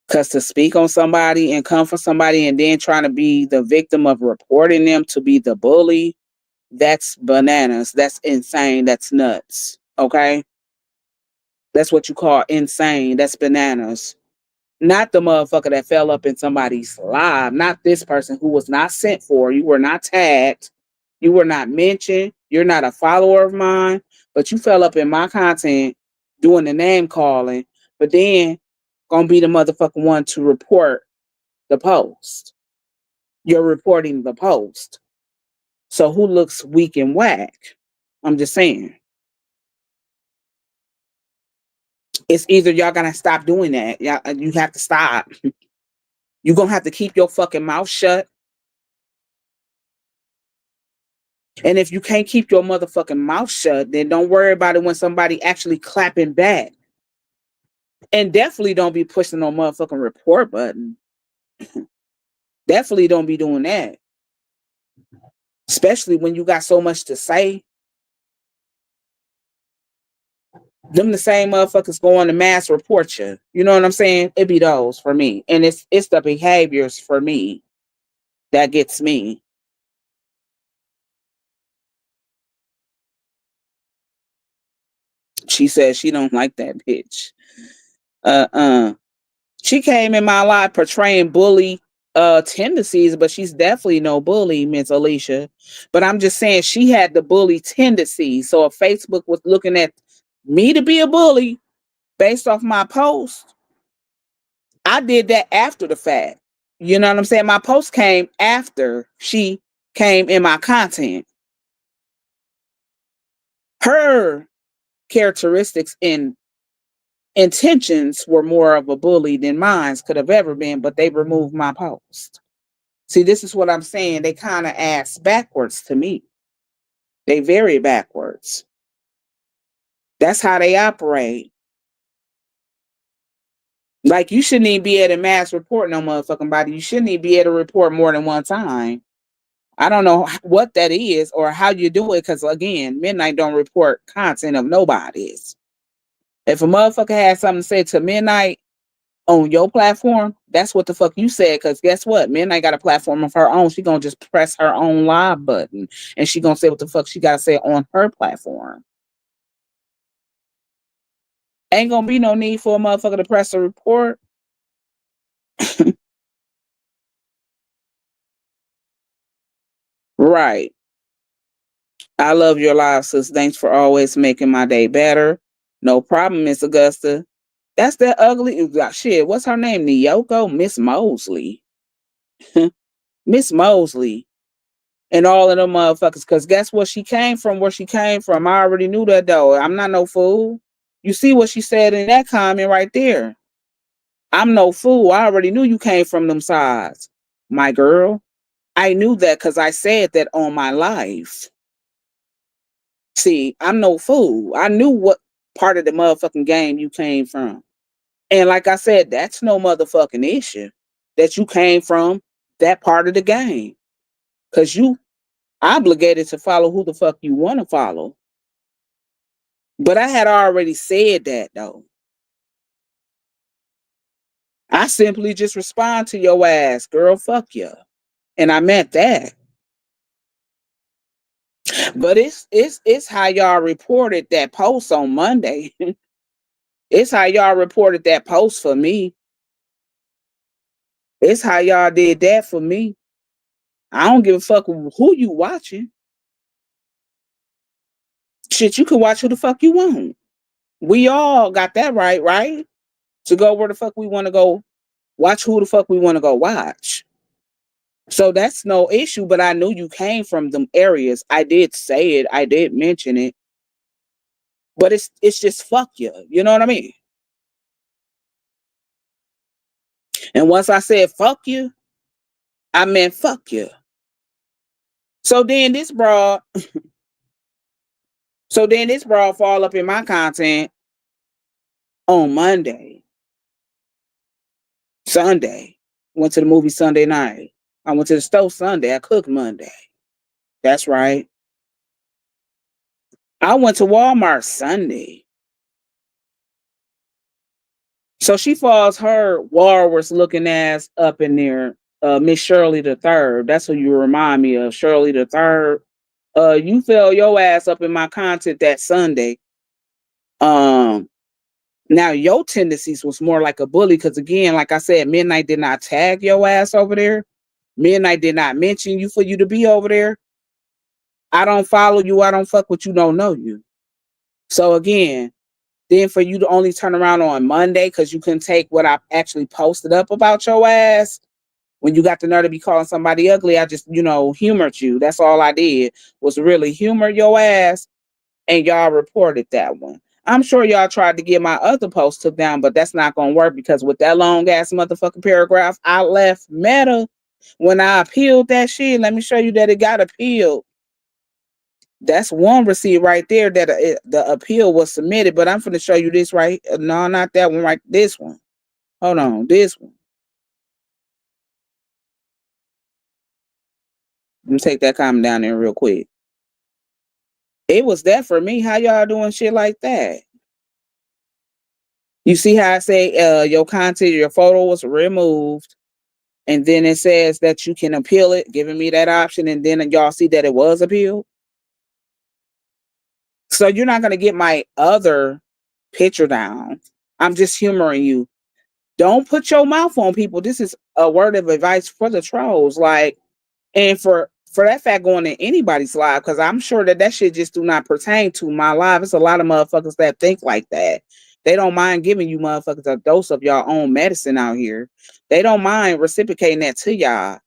Because to speak on somebody and come for somebody and then trying to be the victim of reporting them to be the bully, that's bananas. That's insane. That's nuts. Okay? That's what you call insane. That's bananas. Not the motherfucker that fell up in somebody's live. Not this person who was not sent for. You were not tagged. You were not mentioned. You're not a follower of mine. But you fell up in my content doing the name calling. But then gonna be the motherfucking one to report the post. You're reporting the post. So who looks weak and whack? I'm just saying. It's either y'all gonna stop doing that. You have to stop. You're gonna have to keep your fucking mouth shut. And if you can't keep your motherfucking mouth shut, then don't worry about it when somebody actually clapping back. And definitely don't be pushing no motherfucking report button. Definitely don't be doing that. Especially when you got so much to say. Them the same motherfuckers going to mass report you. You know what I'm saying? It be those for me. And it's the behaviors for me that gets me. She says she don't like that bitch. Uh-uh. She came in my life portraying bully tendencies, but she's definitely no bully, Miss Alicia. But I'm just saying she had the bully tendencies. So if Facebook was looking at me to be a bully based off my post, I did that after the fact. You know what I'm saying? My post came after she came in my content. Her characteristics and intentions were more of a bully than mine could have ever been, but they removed my post. See, this is what I'm saying. They kind of ass backwards to me. They very backwards. That's how they operate. Like you shouldn't even be able to mass report no motherfucking body. You shouldn't even be able to report more than one time. I don't know what that is or how you do it, because again, Midnight don't report content of nobody's. If a motherfucker has something to say to Midnight on your platform, that's what the fuck you said. Because guess what? Midnight got a platform of her own. She gonna just press her own live button and she gonna say what the fuck she gotta say on her platform. Ain't gonna be no need for a motherfucker to press a report. Right. I love your live, sis. Thanks for always making my day better. No problem, Miss Augusta. That's that ugly shit. What's her name? Nyoko? Miss Mosley. Miss Mosley. And all of them motherfuckers. Cause guess what? She came from where she came from. I already knew that though. I'm not no fool. You see what she said in that comment right there. I'm no fool. I already knew you came from them sides. My girl. I knew that because I said that on my life. See, I'm no fool. I knew what part of the motherfucking game you came from. And like I said, that's no motherfucking issue that you came from that part of the game. Because you obligated to follow who the fuck you want to follow. But I had already said that though. I simply just respond to your ass, girl, fuck you. And I meant that. But it's how y'all reported that post on Monday. It's how y'all reported that post for me. It's how y'all did that for me. I don't give a fuck who you watching. Shit, you can watch who the fuck you want. We all got that right? To go where the fuck we want to go, watch who the fuck we want to go watch. So that's no issue, but I knew you came from them areas. I did say it, I did mention it. But it's just fuck you. You know what I mean? And once I said fuck you, I meant fuck you. So then this broad, fall up in my content on Monday, Sunday. Went to the movie Sunday night. I went to the stove Sunday. I cooked Monday. That's right. I went to Walmart Sunday. So she falls her walrus looking ass up in there, Miss Shirley the Third. That's who you remind me of, Shirley the Third. You fell your ass up in my content that Sunday. Um, Now your tendencies was more like a bully because again, like I said, Midnight did not tag your ass over there. Midnight did not mention you for you to be over there. I don't follow you. I don't fuck with you. Don't know you. So again, then for you to only turn around on Monday because you couldn't take what I actually posted up about your ass when you got the nerve to be calling somebody ugly, I just, humored you. That's all I did was really humor your ass, and y'all reported that one. I'm sure y'all tried to get my other post took down, but that's not gonna work because with that long ass motherfucking paragraph, I left Meta when I appealed that shit. Let me show you that it got appealed. That's one receipt right there that the appeal was submitted. But I'm gonna show you this right. No, not that one. Right, this one. Hold on, this one. Let me take that comment down there real quick. It was that for me. How y'all doing shit like that? You see how I say your content, your photo was removed, and then it says that you can appeal it, giving me that option, and then y'all see that it was appealed. So you're not gonna get my other picture down. I'm just humoring you. Don't put your mouth on people. This is a word of advice for the trolls. Like, and for that fact, going in anybody's live, because I'm sure that shit just do not pertain to my live. It's a lot of motherfuckers that think like that. They don't mind giving you motherfuckers a dose of your own medicine out here. They don't mind reciprocating that to y'all.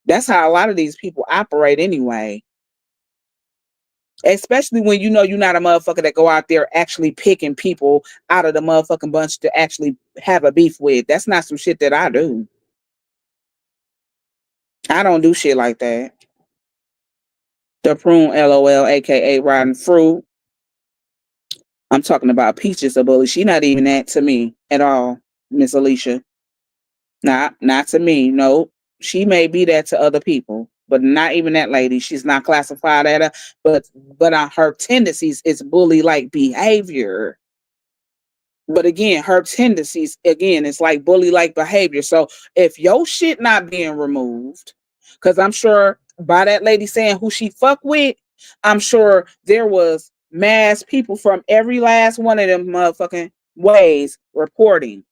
That's how a lot of these people operate anyway. Especially when you know you're not a motherfucker that go out there actually picking people out of the motherfucking bunch to actually have a beef with. That's not some shit that I do. I don't do shit like that. The prune, LOL, aka rotten fruit. I'm talking about Peaches, a bully. She not even that to me at all, Miss Alicia. Not to me. No, she may be that to other people, but not even that lady. She's not classified at a. But on her tendencies, it's bully like behavior. But again, her tendencies, again, it's like bully like behavior. So if your shit not being removed, because I'm sure by that lady saying who she fuck with, I'm sure there was mass people from every last one of them motherfucking ways reporting.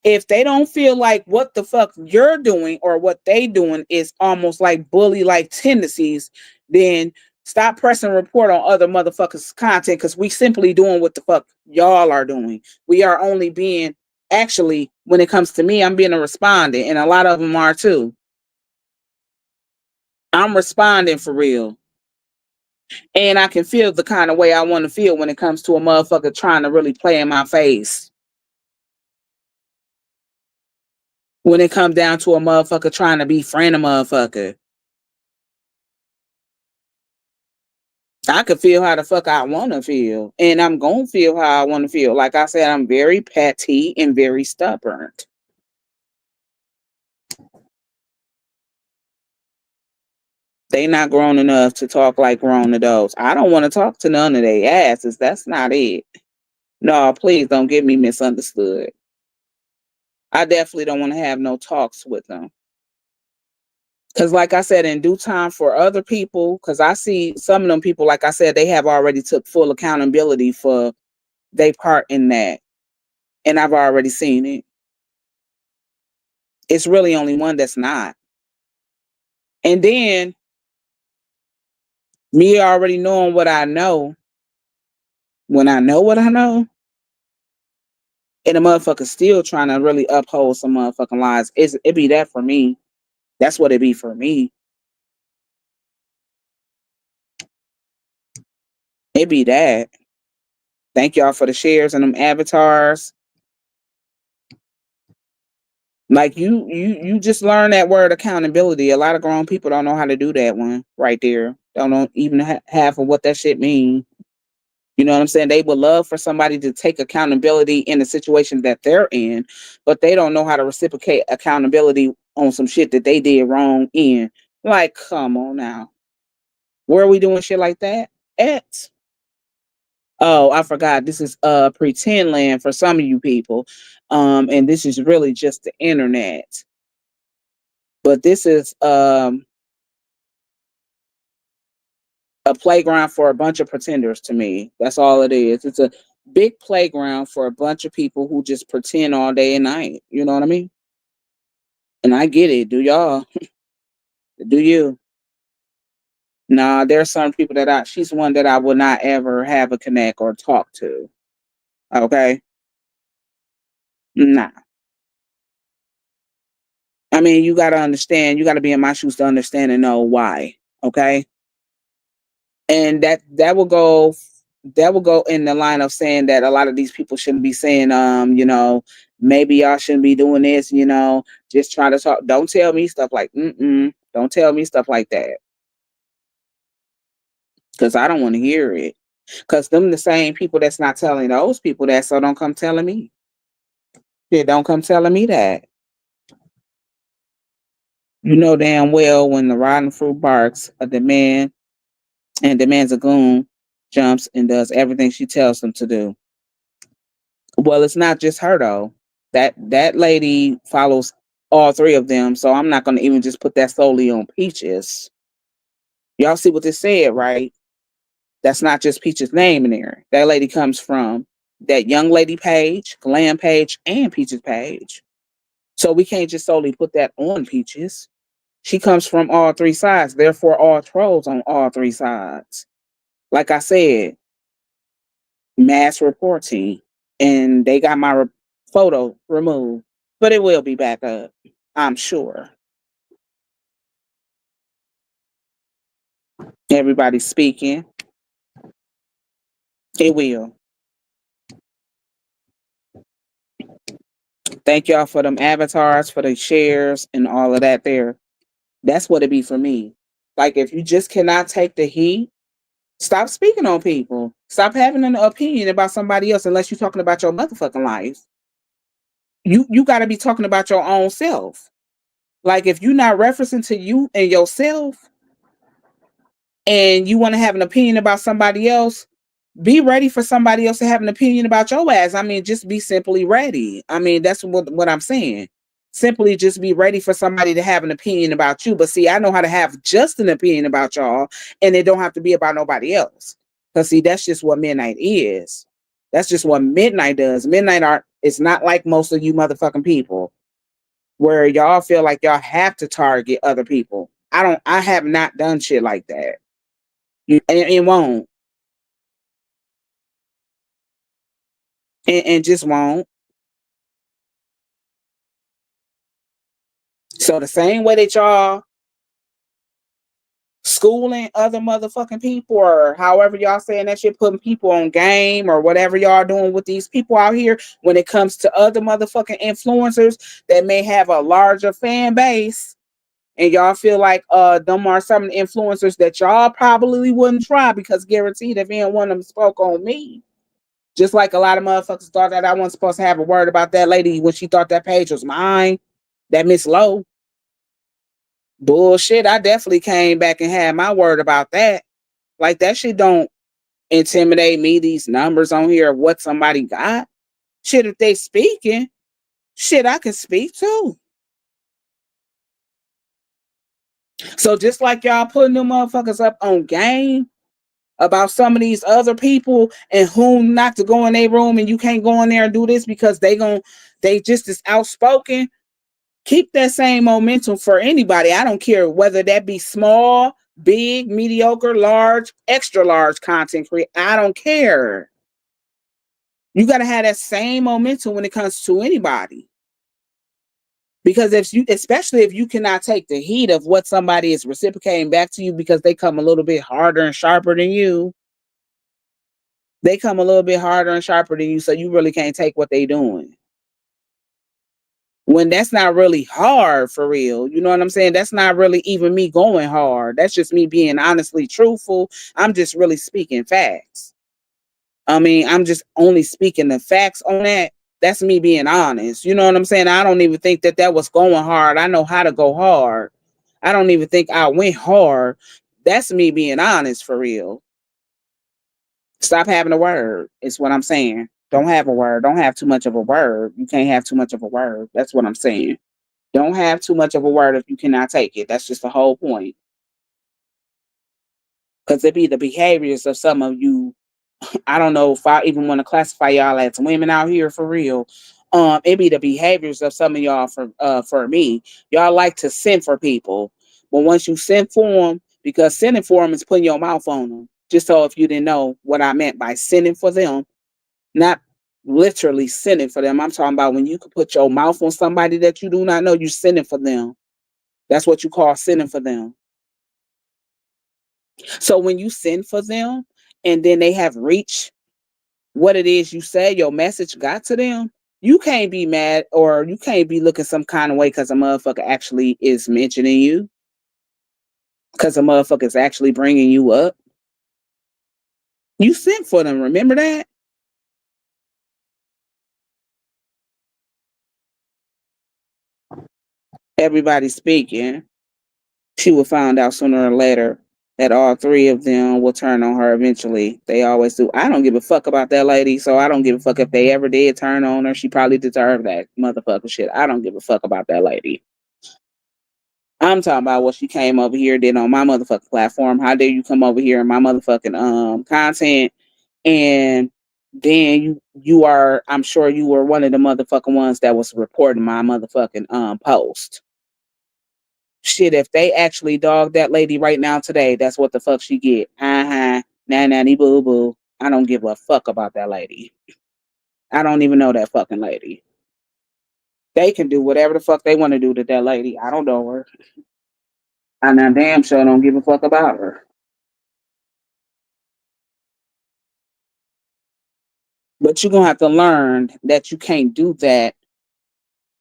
If they don't feel like what the fuck you're doing or what they doing is almost like bully like tendencies, then stop pressing report on other motherfuckers' content because we simply doing what the fuck y'all are doing. We are only being actually, when it comes to me, I'm being a respondent, and a lot of them are too. I'm responding for real. And I can feel the kind of way I want to feel when it comes to a motherfucker trying to really play in my face. When it comes down to a motherfucker trying to befriend a motherfucker. I could feel how the fuck I want to feel. And I'm going to feel how I want to feel. Like I said, I'm very petty and very stubborn. They not grown enough to talk like grown adults. I don't want to talk to none of their asses. That's not it. No, please don't get me misunderstood. I definitely don't want to have no talks with them. Because like I said, in due time for other people, because I see some of them people, like I said, they have already took full accountability for their part in that. And I've already seen it. It's really only one that's not. And then me already knowing what I know, when I know what I know, and the motherfucker still trying to really uphold some motherfucking lies, it be that for me. That's what it be for me. It be that. Thank y'all for the shares and them avatars. Like you just learn that word accountability. A lot of grown people don't know how to do that one right there. Don't know even half of what that shit mean. You know what I'm saying? They would love for somebody to take accountability in the situation that they're in, but they don't know how to reciprocate accountability on some shit that they did wrong in. Like, come on now. Where are we doing shit like that? at. Oh, I forgot. This is pretend land for some of you people. And this is really just the internet. But this is a playground for a bunch of pretenders to me. That's all it is. It's a big playground for a bunch of people who just pretend all day and night. You know what I mean? And I get it. Do y'all? Do you? Nah, there's some people that she's one that I would not ever have a connect or talk to. Okay? Nah. I mean, you got to understand, you got to be in my shoes to understand and know why. Okay? And that will go in the line of saying that a lot of these people shouldn't be saying, maybe y'all shouldn't be doing this, just try to talk. Don't tell me stuff like, don't tell me stuff like that. Because I don't want to hear it. Because them the same people that's not telling those people that, so don't come telling me. Yeah, don't come telling me that. You know damn well when the rotten fruit barks, the man and demands a goon jumps and does everything she tells them to do. Well, it's not just her though. That lady follows all three of them, so I'm not gonna even just put that solely on Peaches. Y'all see what this said, right? That's not just Peaches' name in there. That lady comes from that young lady page, Glam page, and Peaches page. So we can't just solely put that on Peaches. She comes from all three sides, therefore all trolls on all three sides. Like I said, mass reporting, and they got my photo removed, but it will be back up, I'm sure. Everybody's speaking. It will. Thank y'all for them avatars, for the shares, and all of that there. That's what it be for me. Like, if you just cannot take the heat, stop speaking on people. Stop having an opinion about somebody else unless you're talking about your motherfucking life. You got to be talking about your own self. Like, if you're not referencing to you and yourself and you want to have an opinion about somebody else, be ready for somebody else to have an opinion about your ass. I mean, just be simply ready. I mean, that's what I'm saying. Simply just be ready for somebody to have an opinion about you. But see, I know how to have just an opinion about y'all, and it don't have to be about nobody else. Because see, that's just what midnight is. That's just what midnight does. Midnight art is not like most of you motherfucking people where y'all feel like y'all have to target other people. I have not done shit like that. And won't. And just won't. So the same way that y'all schooling other motherfucking people or however y'all saying that shit, putting people on game or whatever y'all doing with these people out here when it comes to other motherfucking influencers that may have a larger fan base, and y'all feel like them are some influencers that y'all probably wouldn't try because guaranteed if any one of them spoke on me. Just like a lot of motherfuckers thought that I wasn't supposed to have a word about that lady when she thought that page was mine, that Miss Lowe. Bullshit. I definitely came back and had my word about that. Like, that shit don't intimidate me, these numbers on here of what somebody got. Shit, if they speaking, shit, I can speak too. So just like y'all putting them motherfuckers up on game about some of these other people and whom not to go in their room and you can't go in there and do this because they just as outspoken. Keep that same momentum for anybody. I don't care whether that be small, big, mediocre, large, extra large content creator. I don't care. You got to have that same momentum when it comes to anybody. Because especially if you cannot take the heat of what somebody is reciprocating back to you because they come a little bit harder and sharper than you. They come a little bit harder and sharper than you, so you really can't take what they doing. When that's not really hard for real. You know what I'm saying? That's not really even me going hard. That's just me being honestly truthful. I'm just really speaking facts. I mean, I'm just only speaking the facts on that. That's me being honest. You know what I'm saying? I don't even think that was going hard. I know how to go hard. I don't even think I went hard. That's me being honest for real. Stop having a word. Is what I'm saying. Don't have a word. Don't have too much of a word. You can't have too much of a word. That's what I'm saying. Don't have too much of a word if you cannot take it. That's just the whole point. Because it be the behaviors of some of you. I don't know if I even want to classify y'all as women out here for real. It be the behaviors of some of y'all for me. Y'all like to send for people, but once you send for them, because sending for them is putting your mouth on them. Just so if you didn't know what I meant by sending for them, not literally sending for them. I'm talking about when you could put your mouth on somebody that you do not know, you're sending for them. That's what you call sending for them. So when you send for them and then they have reached what it is you say, your message got to them, you can't be mad or you can't be looking some kind of way because a motherfucker actually is mentioning you, because a motherfucker is actually bringing you up. You sent for them, remember that? Everybody speaking. She will find out sooner or later that all three of them will turn on her eventually. They always do. I don't give a fuck about that lady, so I don't give a fuck if they ever did turn on her. She probably deserved that motherfucker shit. I don't give a fuck about that lady. I'm talking about what she came over here did on my motherfucking platform. How dare you come over here in my motherfucking content, and then you are, I'm sure you were one of the motherfucking ones that was reporting my motherfucking post. Shit, if they actually dog that lady right now today, that's what the fuck she get. Uh-huh. Nanny boo boo. I don't give a fuck about that lady. I don't even know that fucking lady. They can do whatever the fuck they want to do to that lady. I don't know her. And I damn sure don't give a fuck about her. But you're gonna have to learn that you can't do that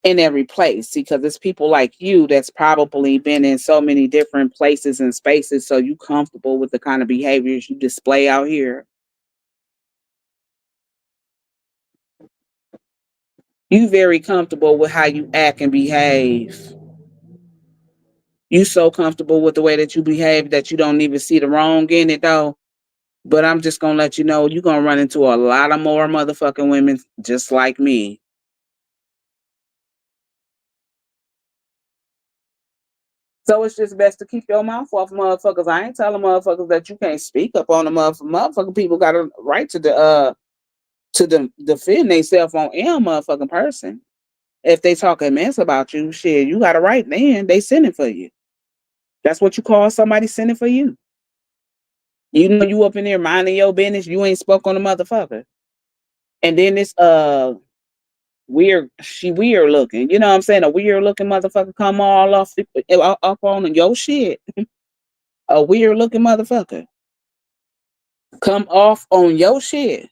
in every place because it's people like you that's probably been in so many different places and spaces, so you comfortable with the kind of behaviors you display out here. You very comfortable with how you act and behave. You so comfortable with the way that you behave that you don't even see the wrong in it though. But I'm just gonna let you know you're gonna run into a lot of more motherfucking women just like me. So it's just best to keep your mouth off motherfuckers. I ain't telling motherfuckers that you can't speak up on the motherfucker. Motherfucking people got a right to defend themselves on any motherfucking person. If they talking mess about you, shit, you got a right then. They sending for you. That's what you call somebody sending for you. You know you up in there minding your business, you ain't spoke on the motherfucker. And then this weird, she weird looking. You know what I'm saying? A weird looking motherfucker come all off up on your shit. A weird looking motherfucker come off on your shit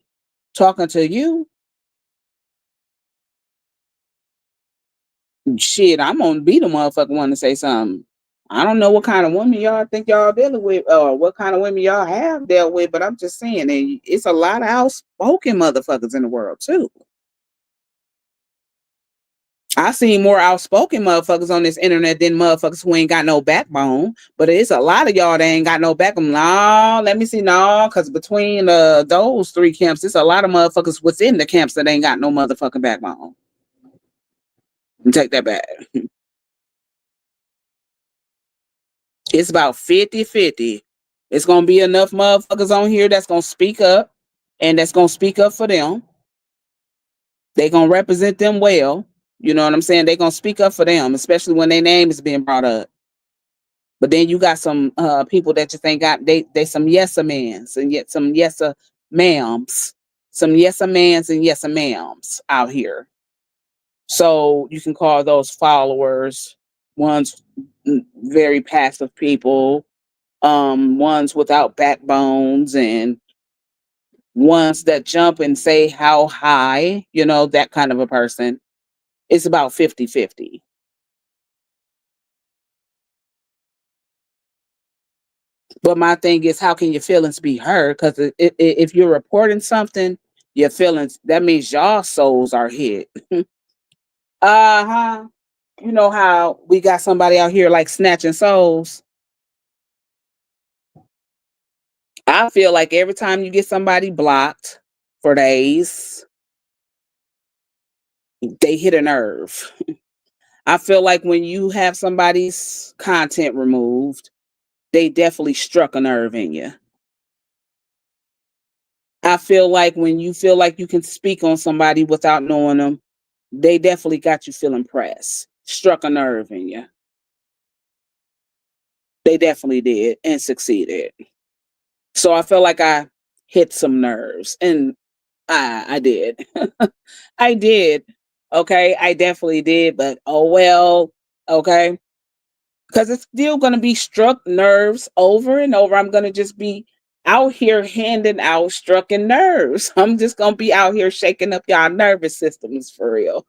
talking to you. Shit, I'm gonna be the motherfucker one to say something. I don't know what kind of women y'all think y'all dealing with, or what kind of women y'all have dealt with, but I'm just saying, and it's a lot of outspoken motherfuckers in the world too. I seen more outspoken motherfuckers on this internet than motherfuckers who ain't got no backbone. But it's a lot of y'all that ain't got no backbone. No, let me see. No, because between those three camps, it's a lot of motherfuckers within the camps that ain't got no motherfucking backbone. Take that back. It's about 50-50. It's going to be enough motherfuckers on here that's going to speak up and that's going to speak up for them. They going to represent them well. You know what I'm saying? They going to speak up for them, especially when their name is being brought up. But then you got some people that just ain't got, they some yes-a mans and yet some yes-a ma'ams. Some yes-a mans and yes-a ma'ams out here. So you can call those followers ones very passive people, ones without backbones, and ones that jump and say how high, you know, that kind of a person. It's about 50-50. But my thing is, how can your feelings be hurt? Because if you're reporting something, your feelings, that means y'all souls are hit. Uh-huh. You know how we got somebody out here like snatching souls? I feel like every time you get somebody blocked for days, they hit a nerve. I feel like when you have somebody's content removed, they definitely struck a nerve in you. I feel like when you feel like you can speak on somebody without knowing them, they definitely got you feeling pressed, struck a nerve in you. They definitely did and succeeded. So I felt like I hit some nerves and I did. I did. Okay. I definitely did, but oh well. Okay. Because it's still going to be struck nerves over and over. I'm going to just be out here handing out strucken nerves. I'm just going to be out here shaking up y'all nervous systems for real.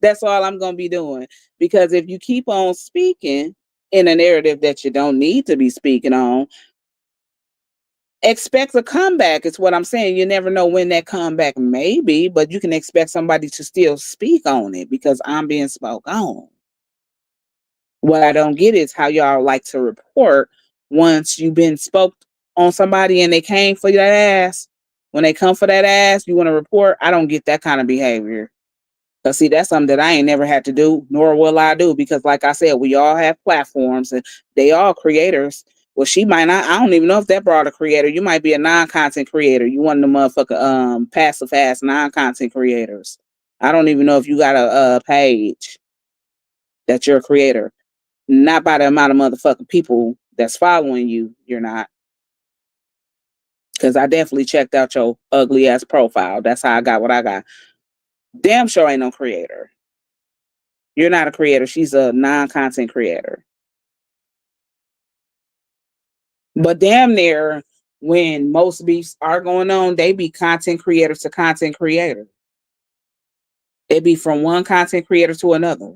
That's all I'm going to be doing. Because if you keep on speaking in a narrative that you don't need to be speaking on, expect a comeback is what I'm saying. You never know when that comeback may be, but you can expect somebody to still speak on it because I'm being spoke on. What I don't get is how y'all like to report once you've been spoke on somebody and they came for that ass. When they come for that ass, you want to report. I don't get that kind of behavior. Cause see, that's something that I ain't never had to do, nor will I do, because like I said, we all have platforms and they all creators. Well, she might not. I don't even know if that brought a creator. You might be a non-content creator. You one of the motherfucker passive ass non-content creators. I don't even know if you got a page that you're a creator. Not by the amount of motherfucking people that's following you. You're not. Because I definitely checked out your ugly ass profile. That's how I got what I got. Damn sure ain't no creator. You're not a creator. She's a non-content creator. But damn near when most beefs are going on, they be content creator to content creator. They be from one content creator to another.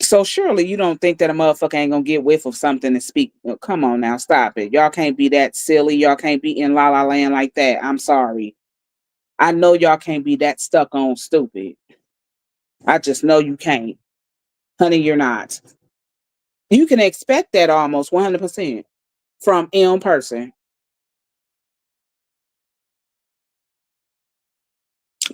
So surely you don't think that a motherfucker ain't gonna get whiff of something and speak. Well, come on now, stop it. Y'all can't be that silly. Y'all can't be in la la land like that. I'm sorry. I know y'all can't be that stuck on stupid. I just know you can't. Honey, you're not. You can expect that almost 100% from in person.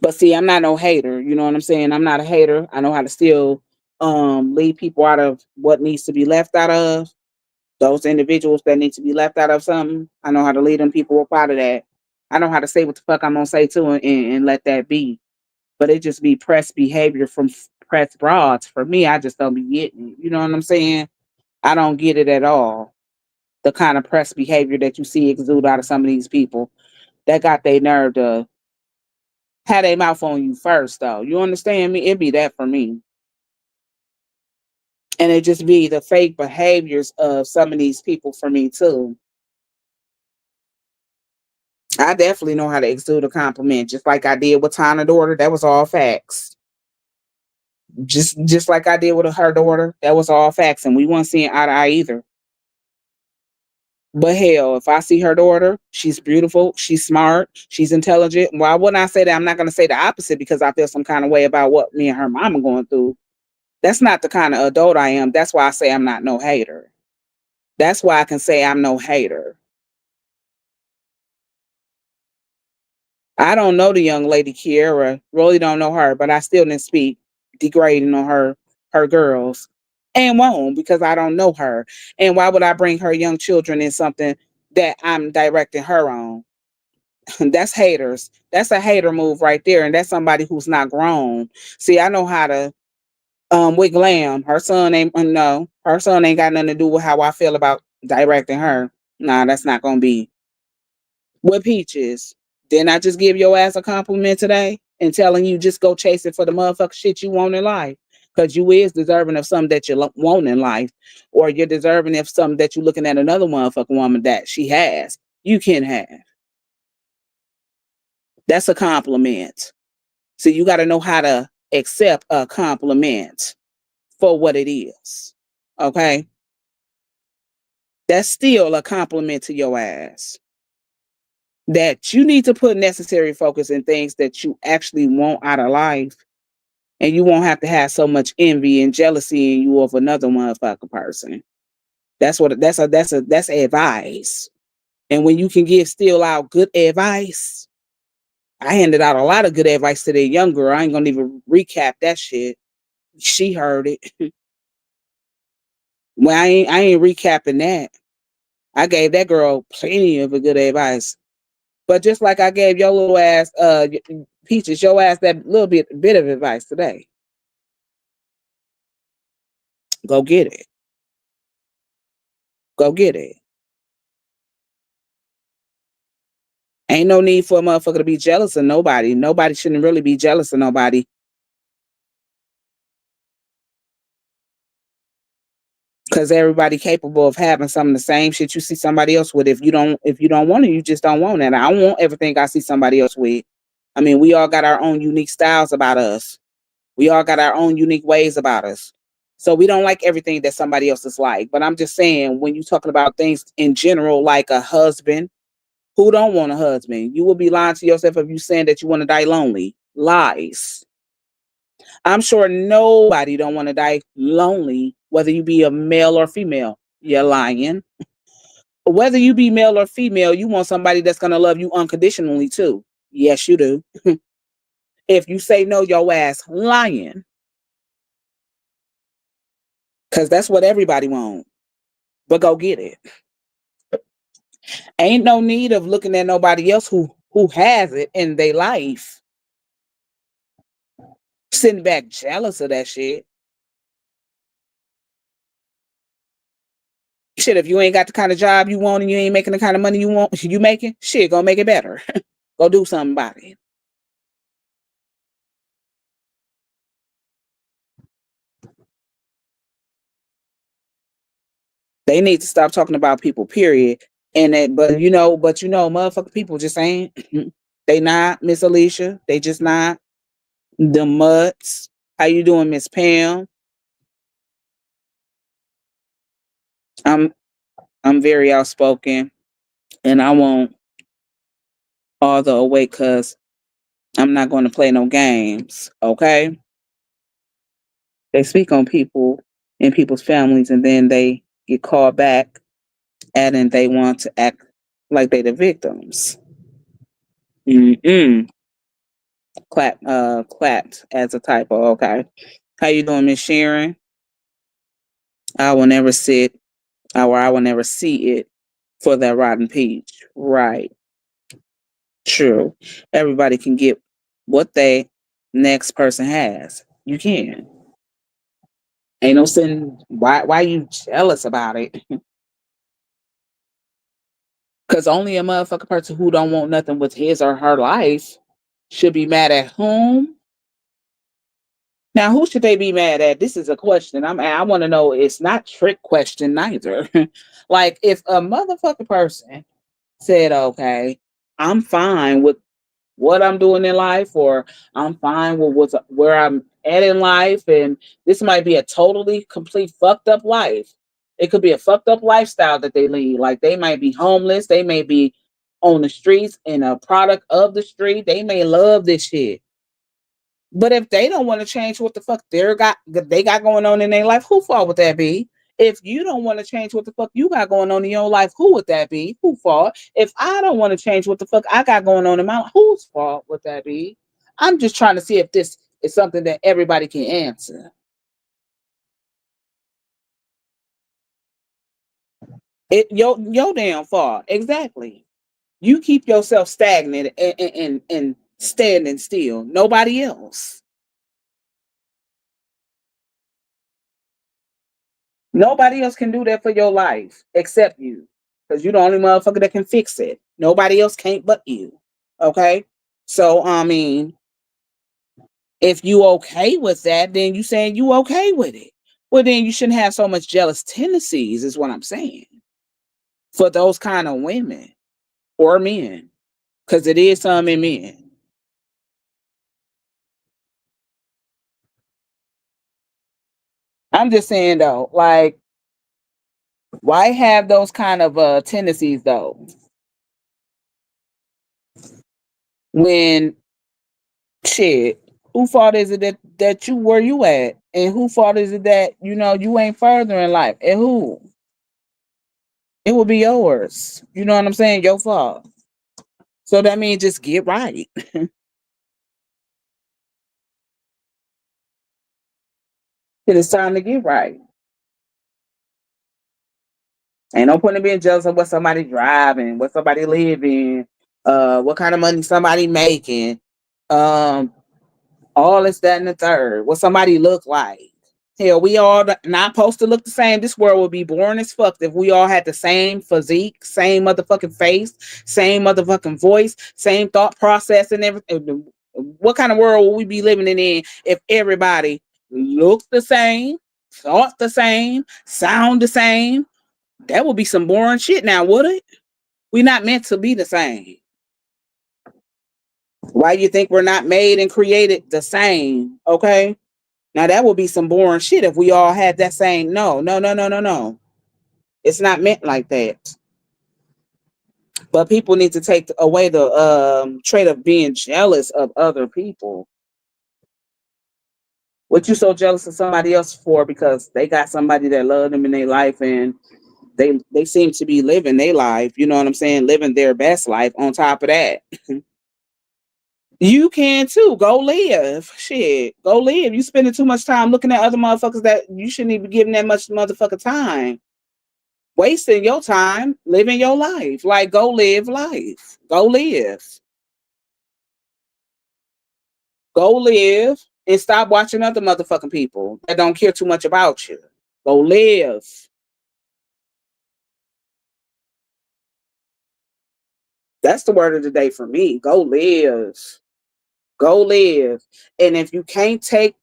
But see, I'm not no hater. You know what I'm saying? I'm not a hater. I know how to still leave people out of what needs to be left out of. Those individuals that need to be left out of something, I know how to lead them people up out of that. I know how to say what the fuck I'm gonna say to them and let that be. But it just be press behavior from press broads. For me, I just don't be getting it. You know what I'm saying? I don't get it at all. The kind of press behavior that you see exude out of some of these people that got their nerve to have their mouth on you first, though. You understand me? It be that for me. And it just be the fake behaviors of some of these people for me, too. I definitely know how to exude a compliment, just like I did with Tana's daughter. That was all facts. Just like I did with her daughter. That was all facts, and we weren't seeing eye to eye either. But hell, if I see her daughter, she's beautiful, she's smart, she's intelligent. Why wouldn't I say that? I'm not going to say the opposite because I feel some kind of way about what me and her mama going through. That's not the kind of adult I am. That's why I say I'm not no hater. That's why I can say I'm no hater. I don't know the young lady Kiera, really don't know her, but I still didn't speak degrading on her girls. And won't because I don't know her. And why would I bring her young children in something that I'm directing her on? That's haters. That's a hater move right there. And that's somebody who's not grown. See, I know how to with Glam. Her son ain't no, her son ain't got nothing to do with how I feel about directing her. Nah, that's not gonna be. With Peaches, didn't I just give your ass a compliment today and telling you just go chase it for the motherfucker shit you want in life? Because you is deserving of something that you want in life, or you're deserving of something that you're looking at another motherfucking woman that she has. You can have. That's a compliment. So you got to know how to accept a compliment for what it is. Okay? That's still a compliment to your ass. That you need to put necessary focus in things that you actually want out of life. And you won't have to have so much envy and jealousy in you of another motherfucking person. That's advice. And when you can give still out good advice, I handed out a lot of good advice to that young girl. I ain't gonna even recap that shit. She heard it. Well, I ain't recapping that. I gave that girl plenty of good advice. But just like I gave your little ass, Peaches, your ass that little bit of advice today. Go get it. Go get it. Ain't no need for a motherfucker to be jealous of nobody. Nobody shouldn't really be jealous of nobody. Cause everybody capable of having some of the same shit you see somebody else with. If you don't want it, you just don't want it. I don't want everything I see somebody else with. I mean, we all got our own unique styles about us. We all got our own unique ways about us. So we don't like everything that somebody else is like. But I'm just saying, when you're talking about things in general, like a husband, who don't want a husband? You will be lying to yourself if you saying that you want to die lonely. Lies. I'm sure nobody don't want to die lonely, whether you be a male or female. You're lying. Whether you be male or female, you want somebody that's gonna love you unconditionally too. Yes, you do. If you say no, your ass lying. Cause that's what everybody want. But go get it. Ain't no need of looking at nobody else who has it in their life, sitting back jealous of that shit. Shit, if you ain't got the kind of job you want and you ain't making the kind of money you making, shit, go make it better. Go do something about it. They need to stop talking about people, period. And that, but motherfucking people just ain't. They not, Miss Alicia. They just not. The mutts. How you doing, Miss Pam? I'm I'm very outspoken, and I won't all the way because I'm not going to play no games. Okay? They speak on people and people's families, and then they get called back, and they want to act like they the victims. Mm-mm. Clapped as a typo. Okay. How you doing, Miss Sharon? I will never sit or I will never see it for that rotten peach. Right. True. Everybody can get what they next person has. You can. Ain't no sin. Why you jealous about it? Cause only a motherfucker person who don't want nothing with his or her life should be mad at whom. Now, who should they be mad at? This is a question. I want to know. It's not trick question neither. Like if a motherfucking person said, "Okay, I'm fine with what I'm doing in life, or I'm fine with where I'm at in life, and this might be a totally complete fucked up life. It could be a fucked up lifestyle that they lead. Like they might be homeless, they may be on the streets and a product of the street. They may love this shit." But if they don't want to change what the fuck they got going on in their life, who fault would that be? If you don't want to change what the fuck you got going on in your life, who would that be? Who fault? If I don't want to change what the fuck I got going on in my life, whose fault would that be? I'm just trying to see if this is something that everybody can answer. Your damn fault. Exactly. You keep yourself stagnant and standing still. Nobody else. Nobody else can do that for your life except you. Because you're the only motherfucker that can fix it. Nobody else can't but you. Okay? So I mean, if you okay with that, then you saying you okay with it. Well, then you shouldn't have so much jealous tendencies, is what I'm saying. For those kind of women or men. Because it is some in men. I'm just saying though, like, why have those kind of tendencies though? When shit, who fault is it that you where you at? And who fault is it that you ain't further in life? And who? It will be yours. You know what I'm saying? Your fault. So that means just get right. It is time to get right. Ain't no point in being jealous of what somebody driving, what somebody living, what kind of money somebody making, um, all this, that, and the third. What somebody look like. Hell, we all not supposed to look the same. This world would be boring as fuck if we all had the same physique, same motherfucking face, same motherfucking voice, same thought process and everything. What kind of world would we be living in if everybody looked the same, thought the same, sound the same? That would be some boring shit now, would it? We're not meant to be the same. Why you think we're not made and created the same? Okay. Now that would be some boring shit if we all had that same. No, no, no, no, no, no. It's not meant like that. But people need to take away the trait of being jealous of other people. What you so jealous of somebody else for because they got somebody that love them in their life and they seem to be living their life, you know what I'm saying? Living their best life on top of that. You can too. Go live. Shit. Go live. You spending too much time looking at other motherfuckers that you shouldn't even be giving that much motherfucking time. Wasting your time living your life. Like go live life. Go live. Go live and stop watching other motherfucking people that don't care too much about you. Go live. That's the word of the day for me. Go live. Go live. And if you can't take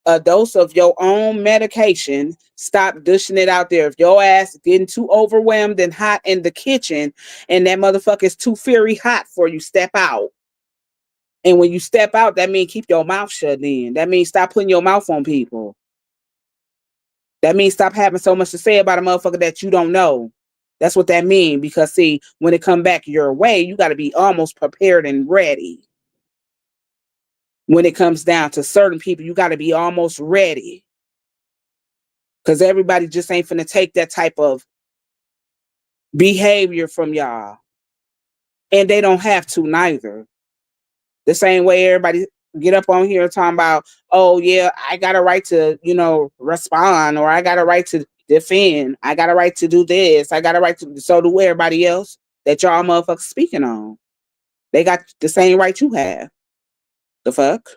a dose of your own medication, stop dishing it out there. If your ass is getting too overwhelmed and hot in the kitchen and that motherfucker is too fiery hot for you, step out. And when you step out, that means keep your mouth shut in. That means stop putting your mouth on people. That means stop having so much to say about a motherfucker that you don't know. That's what that means. Because see, when it come back your way, you got to be almost prepared and ready. When it comes down to certain people, you got to be almost ready. Because everybody just ain't finna take that type of behavior from y'all. And they don't have to neither. The same way everybody get up on here talking about, oh yeah, I got a right to, respond, or I got a right to defend. I got a right to do this. I got a right to, so do everybody else that y'all motherfuckers speaking on. They got the same right you have. The fuck?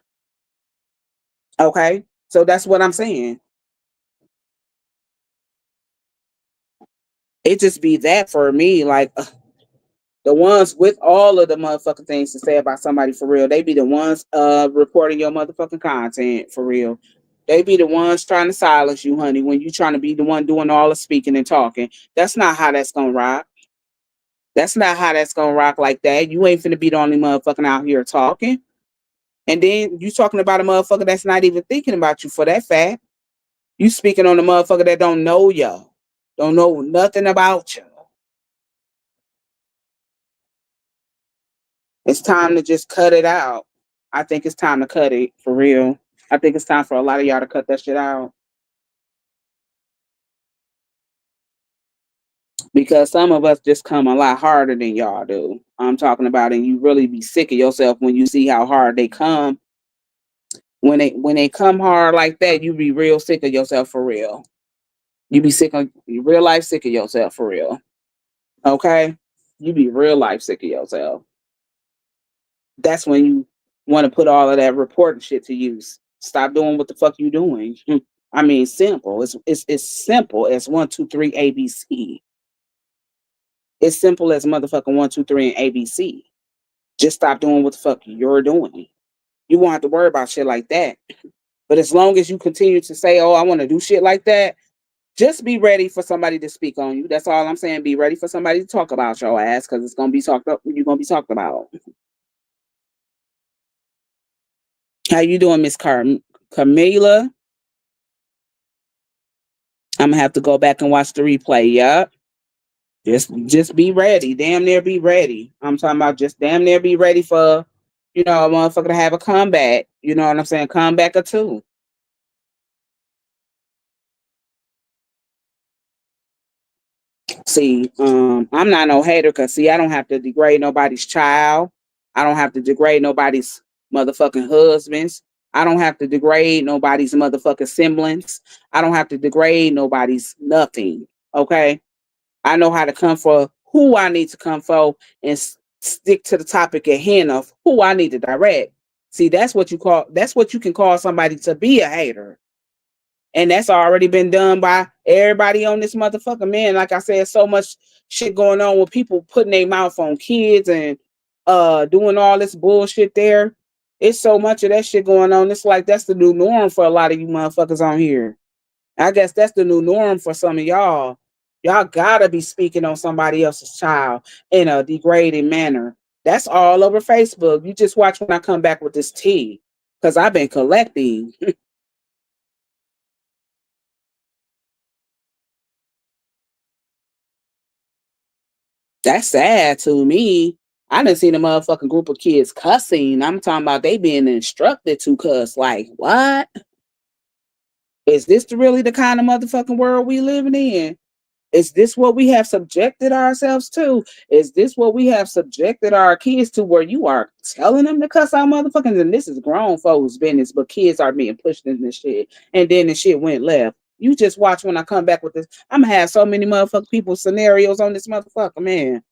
Okay. So that's what I'm saying. It just be that for me, like the ones with all of the motherfucking things to say about somebody for real, they be the ones reporting your motherfucking content for real. They be the ones trying to silence you, honey, when you trying to be the one doing all the speaking and talking. That's not how that's gonna rock. That's not how that's gonna rock like that. You ain't finna be the only motherfucking out here talking. And then you talking about a motherfucker that's not even thinking about you for that fact. You speaking on a motherfucker that don't know you, don't know nothing about you. It's time to just cut it out. I think it's time to cut it for real. I think it's time for a lot of y'all to cut that shit out because some of us just come a lot harder than y'all do. I'm talking about, and you really be sick of yourself when you see how hard they come. When they come hard like that, you be real sick of yourself for real. You be sick of real life sick of yourself for real. Okay, you be real life sick of yourself. That's when you want to put all of that reporting shit to use. Stop doing what the fuck you doing. I mean, simple. It's simple as 1, 2, 3 ABC. It's simple as motherfucking 1, 2, 3 and ABC. Just stop doing what the fuck you're doing. You won't have to worry about shit like that. But as long as you continue to say, "Oh, I want to do shit like that," just be ready for somebody to speak on you. That's all I'm saying. Be ready for somebody to talk about your ass because it's gonna be talked up. You're gonna be talked about. How you doing, Miss Camila? I'm gonna have to go back and watch the replay. Yup. Just be ready. Damn near be ready. I'm talking about just damn near be ready for, a motherfucker to have a comeback. You know what I'm saying? Comeback or two. See, I'm not no hater because see, I don't have to degrade nobody's child. I don't have to degrade nobody's motherfucking husbands. I don't have to degrade nobody's motherfucking siblings. I don't have to degrade nobody's nothing. Okay. I know how to come for who I need to come for and stick to the topic at hand of who I need to direct. See, that's what you can call somebody to be a hater. And that's already been done by everybody on this motherfucker, man. Like I said, so much shit going on with people putting their mouth on kids and doing all this bullshit there. It's so much of that shit going on. It's like that's the new norm for a lot of you motherfuckers on here. I guess that's the new norm for some of y'all. Y'all gotta be speaking on somebody else's child in a degrading manner. That's all over Facebook. You just watch when I come back with this tea. Cause I've been collecting. That's sad to me. I done seen a motherfucking group of kids cussing. I'm talking about they being instructed to cuss. Like, what? Is this really the kind of motherfucking world we living in? Is this what we have subjected ourselves to? Is this what we have subjected our kids to where you are telling them to cuss out motherfuckers? And this is grown folks' business, but kids are being pushed in this shit. And then the shit went left. You just watch when I come back with this. I'm gonna have so many motherfucking people scenarios on this motherfucker, man.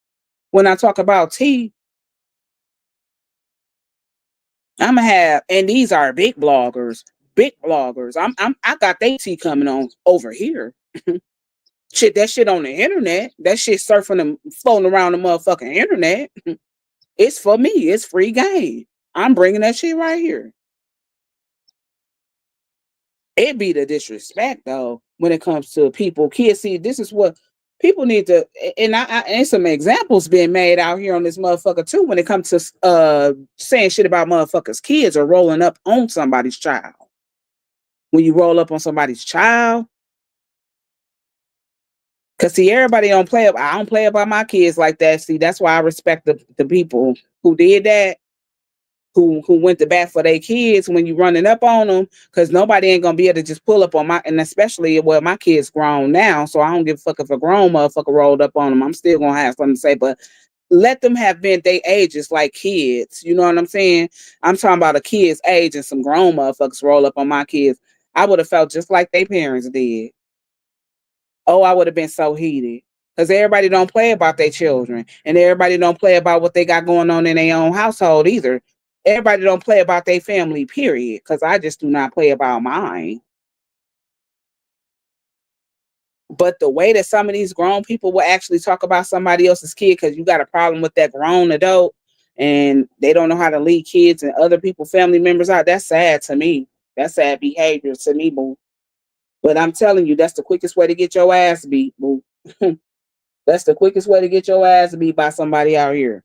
When I talk about tea, I'm gonna have, and these are big bloggers, big bloggers. I got they tea coming on over here. Shit, that shit on the internet. That shit surfing and floating around the motherfucking internet. It's for me. It's free game. I'm bringing that shit right here. It be the disrespect though when it comes to people. Kids, see, this is what people need to, and some examples being made out here on this motherfucker too when it comes to saying shit about motherfuckers' kids or rolling up on somebody's child. When you roll up on somebody's child, cause see, everybody don't play up. I don't play about my kids like that. See, that's why I respect the people who did that, who went to bat for their kids when you running up on them, because nobody ain't gonna be able to just pull up on my, and especially well, my kids grown now, so I don't give a fuck if a grown motherfucker rolled up on them. I'm still gonna have something to say, but let them have been their ages like kids. You know what I'm saying? I'm talking about a kid's age and some grown motherfuckers roll up on my kids. I would have felt just like their parents did. Oh, I would have been so heated. Because everybody don't play about their children. And everybody don't play about what they got going on in their own household either. Everybody don't play about their family, period. Because I just do not play about mine. But the way that some of these grown people will actually talk about somebody else's kid because you got a problem with that grown adult and they don't know how to lead kids and other people, family members out, that's sad to me. That's sad behavior to me, boo. But I'm telling you, that's the quickest way to get your ass beat, boo. That's the quickest way to get your ass beat by somebody out here.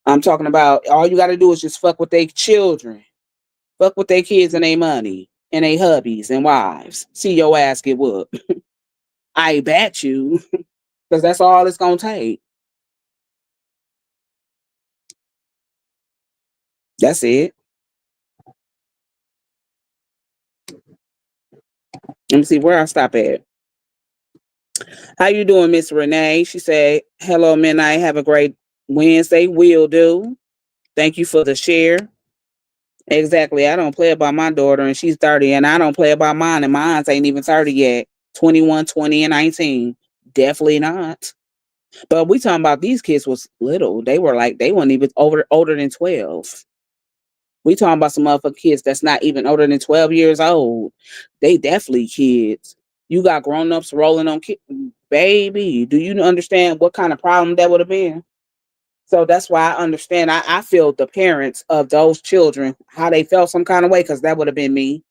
I'm talking about all you got to do is just fuck with their children, fuck with their kids and their money and their hubbies and wives. See your ass get whooped. I bet you, because that's all it's gonna take. That's it. Let me see where I stop at. How you doing, Miss Renee? She said, "Hello, midnight. Have a great Wednesday. Will do. Thank you for the share." Exactly. I don't play about my daughter, and she's 30, and I don't play about mine, and mine's ain't even 30 yet. 21, 20, and 19. Definitely not. But we talking about these kids was little. They were like they weren't even older than 12. We talking about some motherfucking kids that's not even older than 12 years old. They definitely kids. You got grown-ups rolling on kids. Baby, do you understand what kind of problem that would have been? So that's why I understand. I feel the parents of those children, how they felt some kind of way, because that would have been me.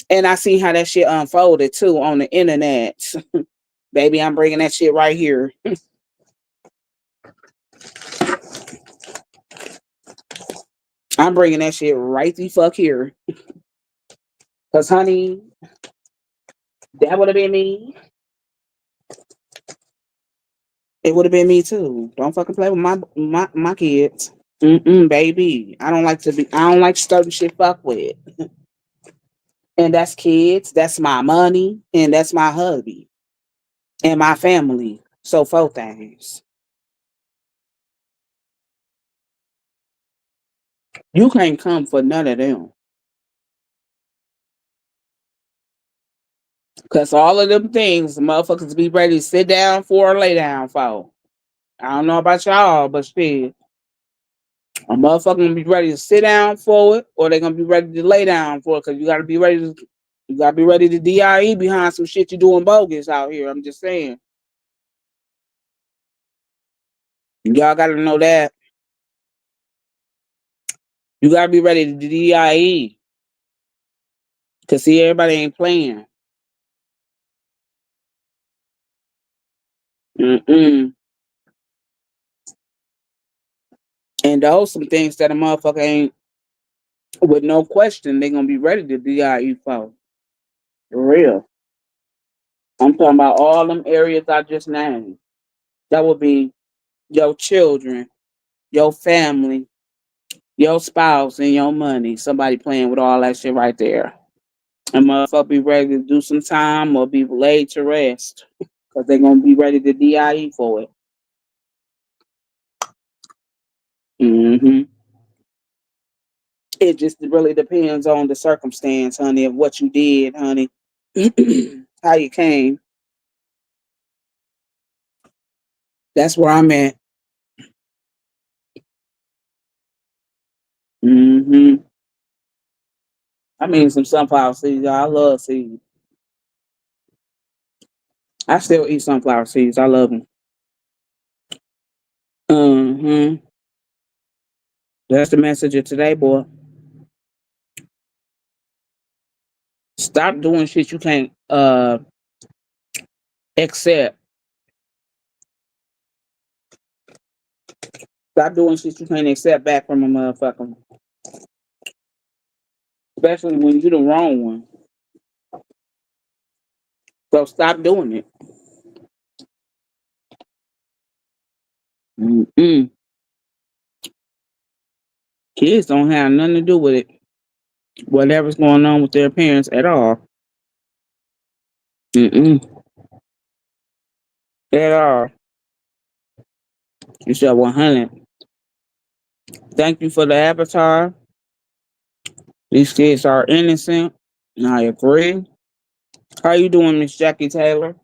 And I see how that shit unfolded too on the internet. Baby, I'm bringing that shit right here. I'm bringing that shit right the fuck here. Because, honey, that would have been me. It would have been me too. Don't fucking play with my kids. Baby. I don't like certain shit fuck with. And that's kids, that's my money, and that's my hubby. and my family. So 4 things. You can't come for none of them. Cause all of them things, motherfuckers be ready to sit down for or lay down for. I don't know about y'all, but shit, a motherfucker gonna be ready to sit down for it, or they gonna be ready to lay down for it. Cause you gotta be ready to DIE behind some shit you doing bogus out here. I'm just saying, y'all gotta know that you gotta be ready to DIE. Cause see, everybody ain't playing. Mm-mm. And those some things that a motherfucker ain't with no question they gonna be ready to DIE for. For real. I'm talking about all them areas I just named. That would be your children, your family, your spouse, and your money. Somebody playing with all that shit right there. And motherfucker be ready to do some time or be laid to rest. Because they're gonna be ready to DIE for it. Hmm. It just really depends on the circumstance, honey, of what you did, honey. How you came. That's where I'm at. Hmm. I mean, some sunflower seeds. I love seeds. I still eat sunflower seeds. I love them. Hmm. That's the message of today, boy. Stop doing shit you can't accept. Stop doing shit you can't accept back from a motherfucker. Especially when you the wrong one. So stop doing it. Mm-mm. Kids don't have nothing to do with it. Whatever's going on with their parents at all. Mm-mm. At all. You said 100. Thank you for the avatar. These kids are innocent. I agree. How you doing, Miss Jackie Taylor?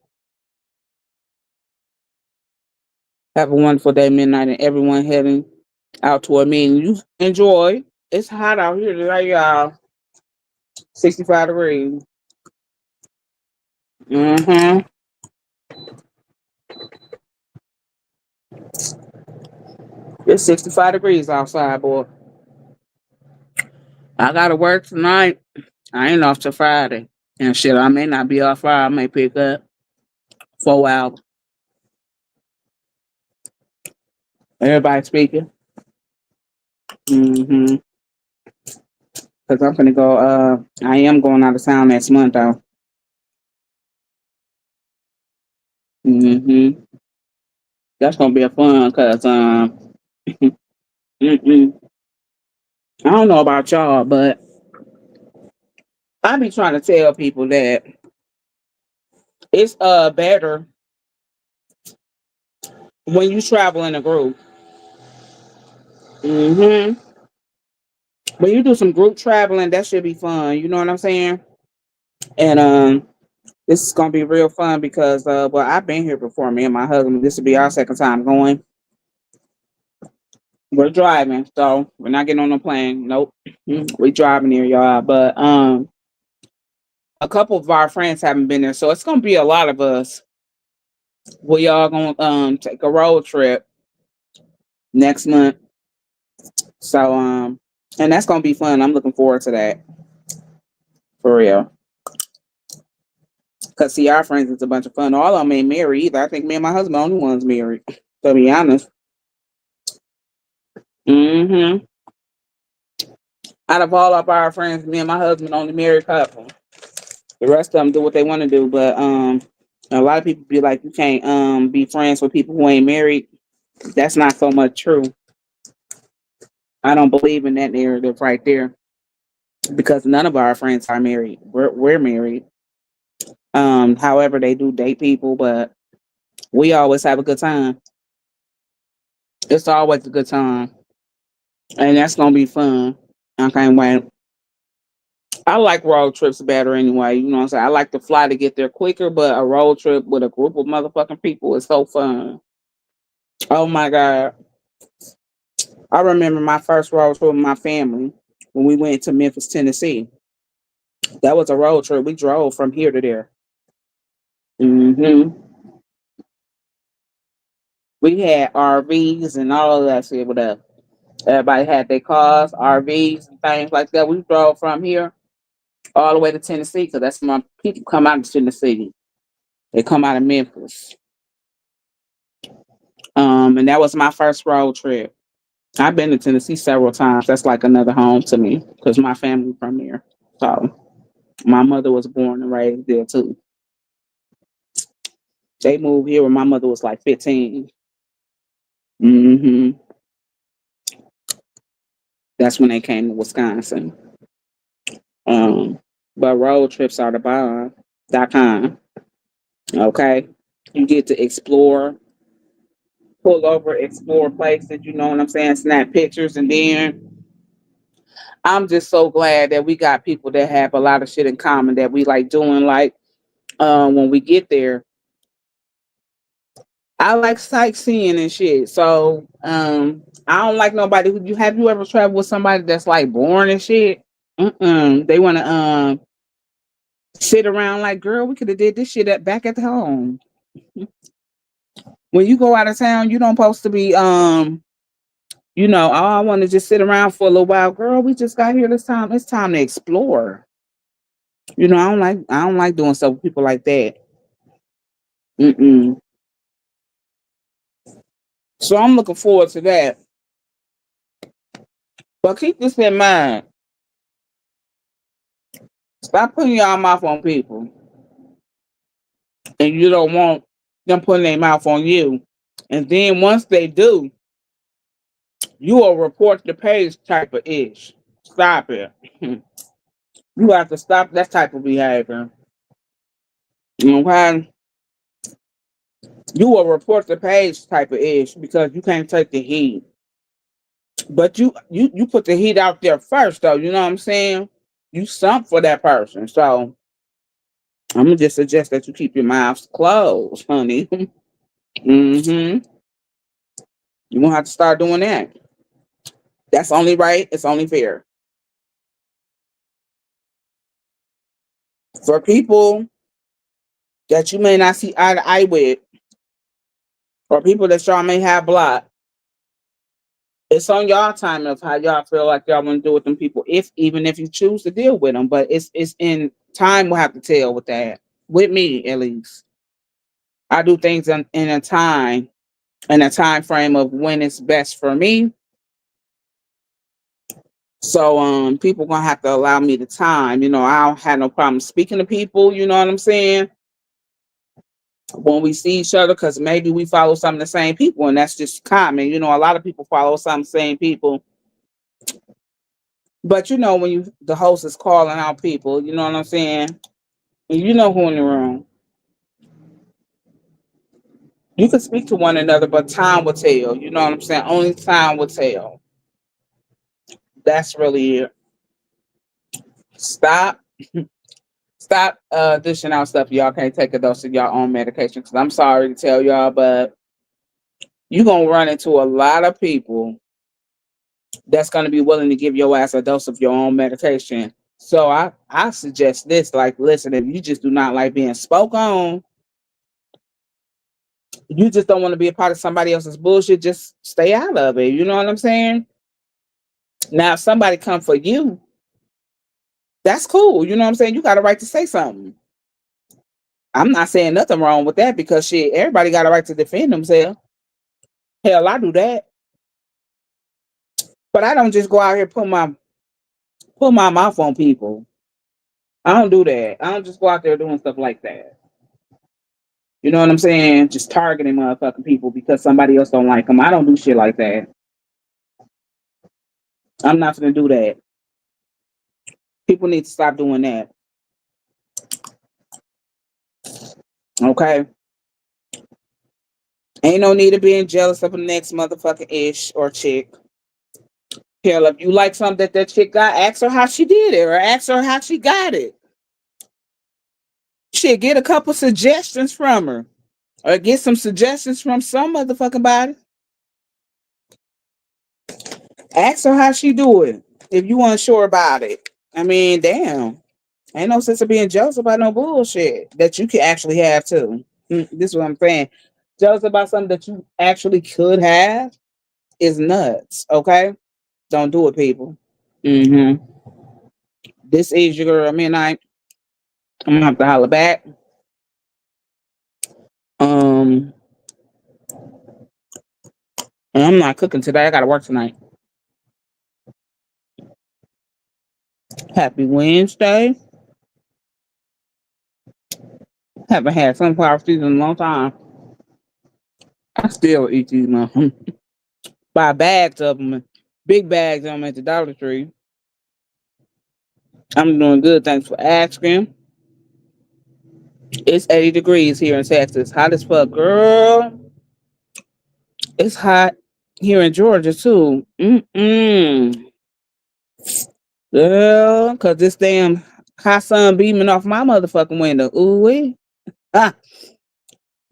Have a wonderful day, midnight, and everyone heading out to a meeting. You enjoy. It's hot out here today, y'all. 65 degrees. Mm-hmm. It's 65 degrees outside, boy. I gotta work tonight. I ain't off till Friday. And shit, I may not be off Friday. I may pick up 4 hours. Everybody speaking. Mm-hmm. Cause I'm gonna go. I am going out of town next month, though. Mm-hmm. That's gonna be a fun. Cause mm-mm. I don't know about y'all, but I be trying to tell people that it's better when you travel in a group. Mm-hmm. When you do some group traveling, that should be fun. You know what I'm saying? And this is gonna be real fun because well, I've been here before. Me and my husband. This will be our second time going. We're driving, so we're not getting on a plane. Nope. We driving here, y'all. But a couple of our friends haven't been there, so it's gonna be a lot of us. We all gonna take a road trip next month. So and that's gonna be fun. I'm looking forward to that for real. Cause see, our friends is a bunch of fun. All of them ain't married either. I think me and my husband are the only ones married. To be honest. Mm-hmm. Out of all of our friends, me and my husband only married couple. The rest of them do what they want to do, but a lot of people be like, you can't be friends with people who ain't married. That's not so much true. I don't believe in that narrative right there because none of our friends are married. We're married. However, they do date people, but We always have a good time. It's always a good time. And that's gonna be fun. I can't wait. I like road trips better anyway. You know what I'm saying? I like to fly to get there quicker, but a road trip with a group of motherfucking people is so fun. Oh my God. I remember my first road trip with my family when we went to Memphis, Tennessee. That was a road trip. We drove from here to there. hmm We had RVs and all of that shit with us. Everybody had their cars, RVs, and things like that. We drove from here all the way to Tennessee because that's my people come out of Tennessee. They come out of Memphis. And that was my first road trip. I've been to Tennessee several times. That's like another home to me because my family from there. So my mother was born and raised there too. They moved here when my mother was like 15. hmm That's when they came to Wisconsin. Um, but road trips are the bomb.com. Okay. You get to explore, pull over, explore places, you know what I'm saying? Snap pictures. And then I'm just so glad that we got people that have a lot of shit in common that we like doing. Like when we get there, I like sightseeing and shit. So I don't like nobody who you ever traveled with somebody that's like boring and shit? They want to sit around like, girl, we could have did this shit back at home. When you go out of town, you don't supposed to be oh, I want to just sit around for a little while. Girl, we just got here this time. It's time to explore. I don't like doing stuff with people like that. Mm-mm. So I'm looking forward to that. But keep this in mind. Stop putting your mouth on people. And you don't want them putting their mouth on you. And then once they do, you will report the page type of ish. Stop it. You have to stop that type of behavior. Okay? You will report the page type of ish because you can't take the heat. But you put the heat out there first though, you know what I'm saying? You stump for that person. So I'm gonna just suggest that you keep your mouths closed, honey. hmm You won't have to start doing that. That's only right, it's only fair. For people that you may not see eye to eye with, or people that y'all may have blocked, it's on y'all time of how y'all feel like y'all want to deal with them people. If even if you choose to deal with them, but it's in time. We'll have to tell with that. With me, at least, I do things in a time frame of when it's best for me. So people gonna have to allow me the time. I don't have no problem speaking to people. You know what I'm saying? When we see each other, because maybe we follow some of the same people, and that's just common. A lot of people follow some of the same people. But when the host is calling out people, you know what I'm saying? And you know who in the room. You can speak to one another, but time will tell. You know what I'm saying? Only time will tell. That's really it. Stop. Stop dishing out stuff. Y'all can't take a dose of your own medication. Because I'm sorry to tell y'all, but you're going to run into a lot of people that's going to be willing to give your ass a dose of your own medication. So I suggest this, like, listen, if you just do not like being spoke on, you just don't want to be a part of somebody else's bullshit, just stay out of it. You know what I'm saying? Now, if somebody come for you, that's cool. You know what I'm saying? You got a right to say something. I'm not saying nothing wrong with that because shit, everybody got a right to defend themselves. Hell, I do that. But I don't just go out here put my mouth on people. I don't do that. I don't just go out there doing stuff like that. You know what I'm saying? Just targeting motherfucking people because somebody else don't like them. I don't do shit like that. I'm not gonna do that. People need to stop doing that. Okay. Ain't no need of being jealous of the next motherfucking ish or chick. Hell, if you like something that chick got, ask her how she did it or ask her how she got it. Shit, get a couple suggestions from her or get some suggestions from some motherfucking body. Ask her how she do it if you unsure about it. I mean, damn. Ain't no sense of being jealous about no bullshit that you can actually have too. This is what I'm saying. Jealous about something that you actually could have is nuts. Okay, don't do it, people. Mm-hmm. This is your girl Midnight. I'm gonna have to holler back. Um, and I'm not cooking today. I gotta work tonight. Happy Wednesday. Haven't had sunflower seeds in a long time. I still eat these motherfuckers. Buy bags of them, big bags of them at the Dollar Tree. I'm doing good. Thanks for asking. It's 80 degrees here in Texas. Hot as fuck, girl. It's hot here in Georgia too. Girl, cause this damn hot sun beaming off my motherfucking window. Ooh wee. Ah,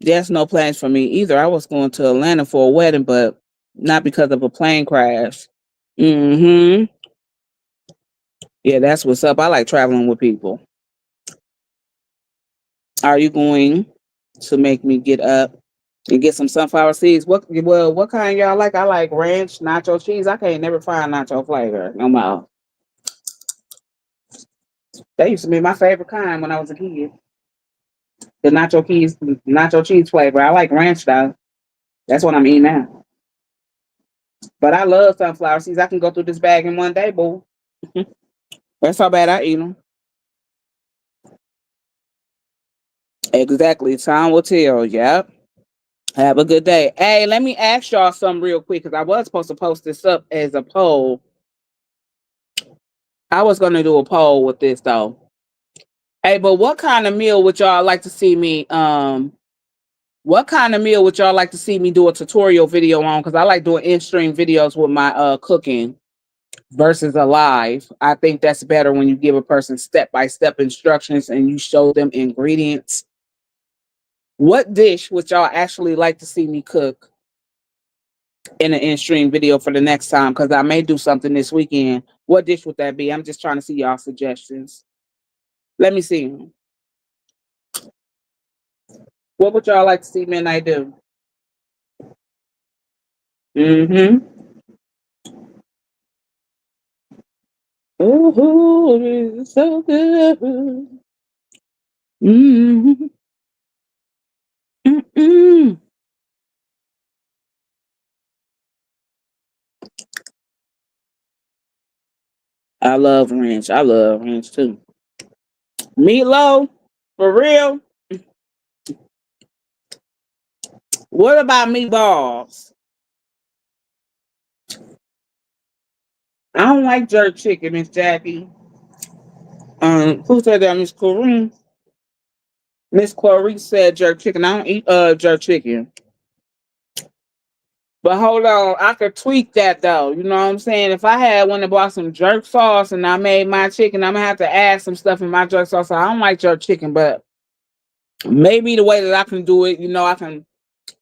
there's no plans for me either. I was going to Atlanta for a wedding, but not because of a plane crash. Mm-hmm. Yeah, that's what's up. I like traveling with people. Are you going to make me get up and get some sunflower seeds? What kind y'all like? I like ranch, nacho cheese. I can't never find nacho flavor. No more. That used to be my favorite kind when I was a kid. The nacho cheese flavor. I like ranch though. That's what I'm eating now. But I love sunflower seeds. I can go through this bag in one day, boo. That's how bad I eat them. Exactly. Time will tell. Yep. Have a good day. Hey, let me ask y'all something real quick because I was supposed to post this up as a poll. I was gonna do a poll with this though. Hey, but what kind of meal would y'all like to see me? What kind of meal would y'all like to see me do a tutorial video on? Because I like doing in-stream videos with my cooking versus a live. I think that's better when you give a person step-by-step instructions and you show them ingredients. What dish would y'all actually like to see me cook in an in-stream video for the next time? Because I may do something this weekend. What dish would that be? I'm just trying to see y'all suggestions. Let me see. What would y'all like to see Midnight do? Mm-hmm. Oh, it's so good. Mm-hmm. Mm-mm. I love ranch. I love ranch too. Meatloaf, for real. What about meatballs? I don't like jerk chicken, Miss Jackie. Who said that? Miss Corrine. Miss Clarice said jerk chicken. I don't eat jerk chicken. But hold on, I could tweak that though. You know what I'm saying? If I had one that bought some jerk sauce and I made my chicken, I'm gonna have to add some stuff in my jerk sauce. I don't like jerk chicken, but maybe the way that I can do it,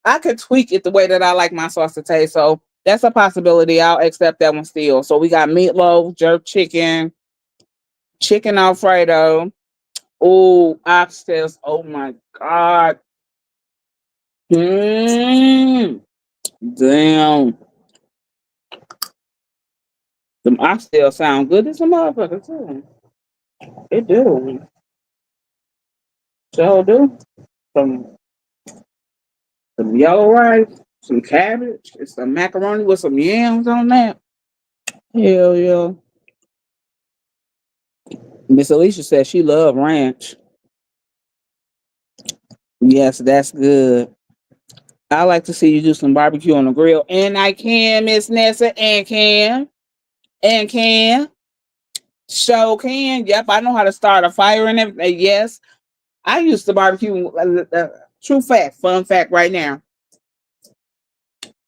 I could tweak it the way that I like my sauce to taste. So that's a possibility. I'll accept that one still. So we got meatloaf, jerk chicken, chicken Alfredo. Oh, oxtails. Oh my God. Mm, damn. Them oxtails sound good as a motherfucker too. It do. So do. Some some yellow rice, some cabbage, and some macaroni with some yams on that. Hell yeah. Miss Alicia said she love ranch. Yes, that's good. I like to see you do some barbecue on the grill. And I can, Miss Nessa, and can. Show can. Yep, I know how to start a fire and everything. Yes, I used to barbecue. True fact, fun fact right now.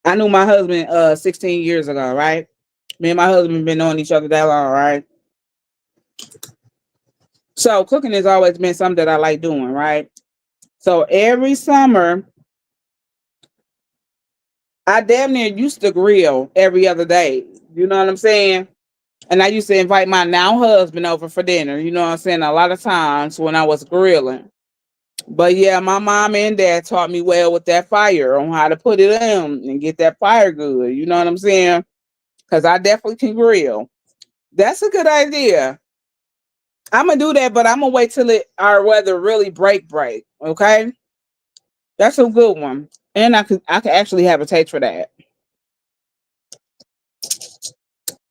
I knew my husband 16 years ago, right? Me and my husband been knowing each other that long, right? So cooking has always been something that I like doing, right? So every summer, I damn near used to grill every other day. You know what I'm saying? And I used to invite my now husband over for dinner. You know what I'm saying? A lot of times when I was grilling. But yeah, my mom and dad taught me well with that fire on how to put it in and get that fire good. You know what I'm saying? Because I definitely can grill. That's a good idea. I'm gonna do that, but I'm gonna wait till our weather really break. Okay, that's a good one, and I could actually have a taste for that.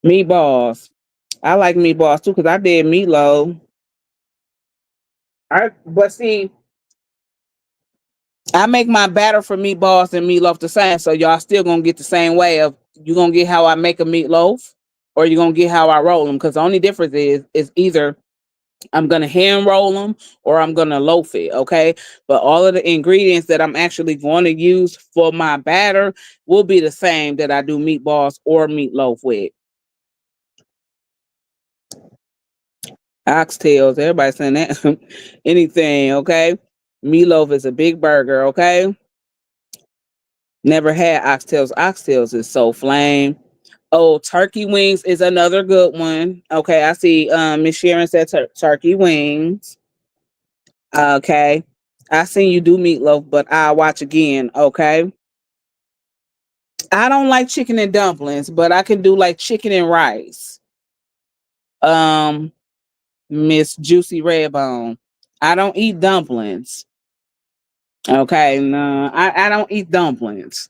Meatballs. I like meatballs too because I did meatloaf. But see, I make my batter for meatballs and meatloaf the same, so y'all still gonna get the same way of you gonna get how I make a meatloaf, or you gonna get how I roll them. Because the only difference is either I'm gonna hand roll them or I'm gonna loaf it. Okay, but all of the ingredients that I'm actually going to use for my batter will be the same that I do meatballs or meatloaf with. Oxtails, everybody saying that anything. Okay, meatloaf is a big burger. Okay, never had oxtails. Oxtails is so flame. Oh, turkey wings is another good one. Okay, I see Miss Sharon said turkey wings. Okay. I seen you do meatloaf, but I'll watch again. Okay. I don't like chicken and dumplings, but I can do like chicken and rice. Um, Miss Juicy Redbone. I don't eat dumplings. Okay, no, I don't eat dumplings.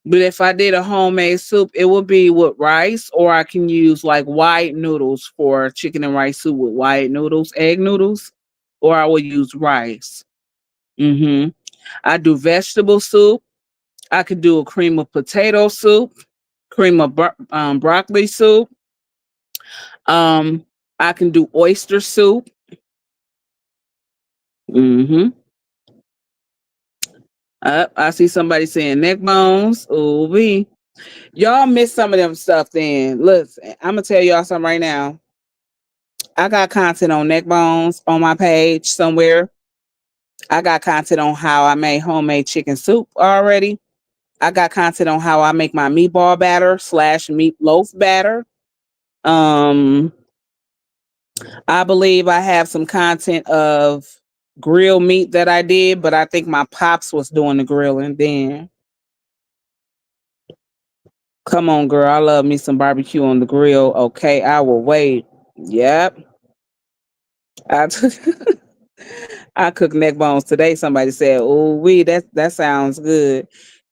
But if I did a homemade soup, it would be with rice, or I can use like white noodles for chicken and rice soup with white noodles, egg noodles, or I would use rice. Mm-hmm. I do vegetable soup. I could do a cream of potato soup, cream of broccoli soup. Um, I can do oyster soup. Hmm. I see somebody saying neck bones. Ooh, we y'all missed some of them stuff. Then listen, I'm gonna tell y'all something right now. I got content on neck bones on my page somewhere. I got content on how I made homemade chicken soup already. I got content on how I make my meatball batter slash meatloaf batter. Um, I believe I have some content of grill meat that I did, but I think my pops was doing the grilling then. Come on, girl. I love me some barbecue on the grill. Okay, I will wait. Yep. I took I cooked neck bones today. Somebody said, "Oh, that sounds good."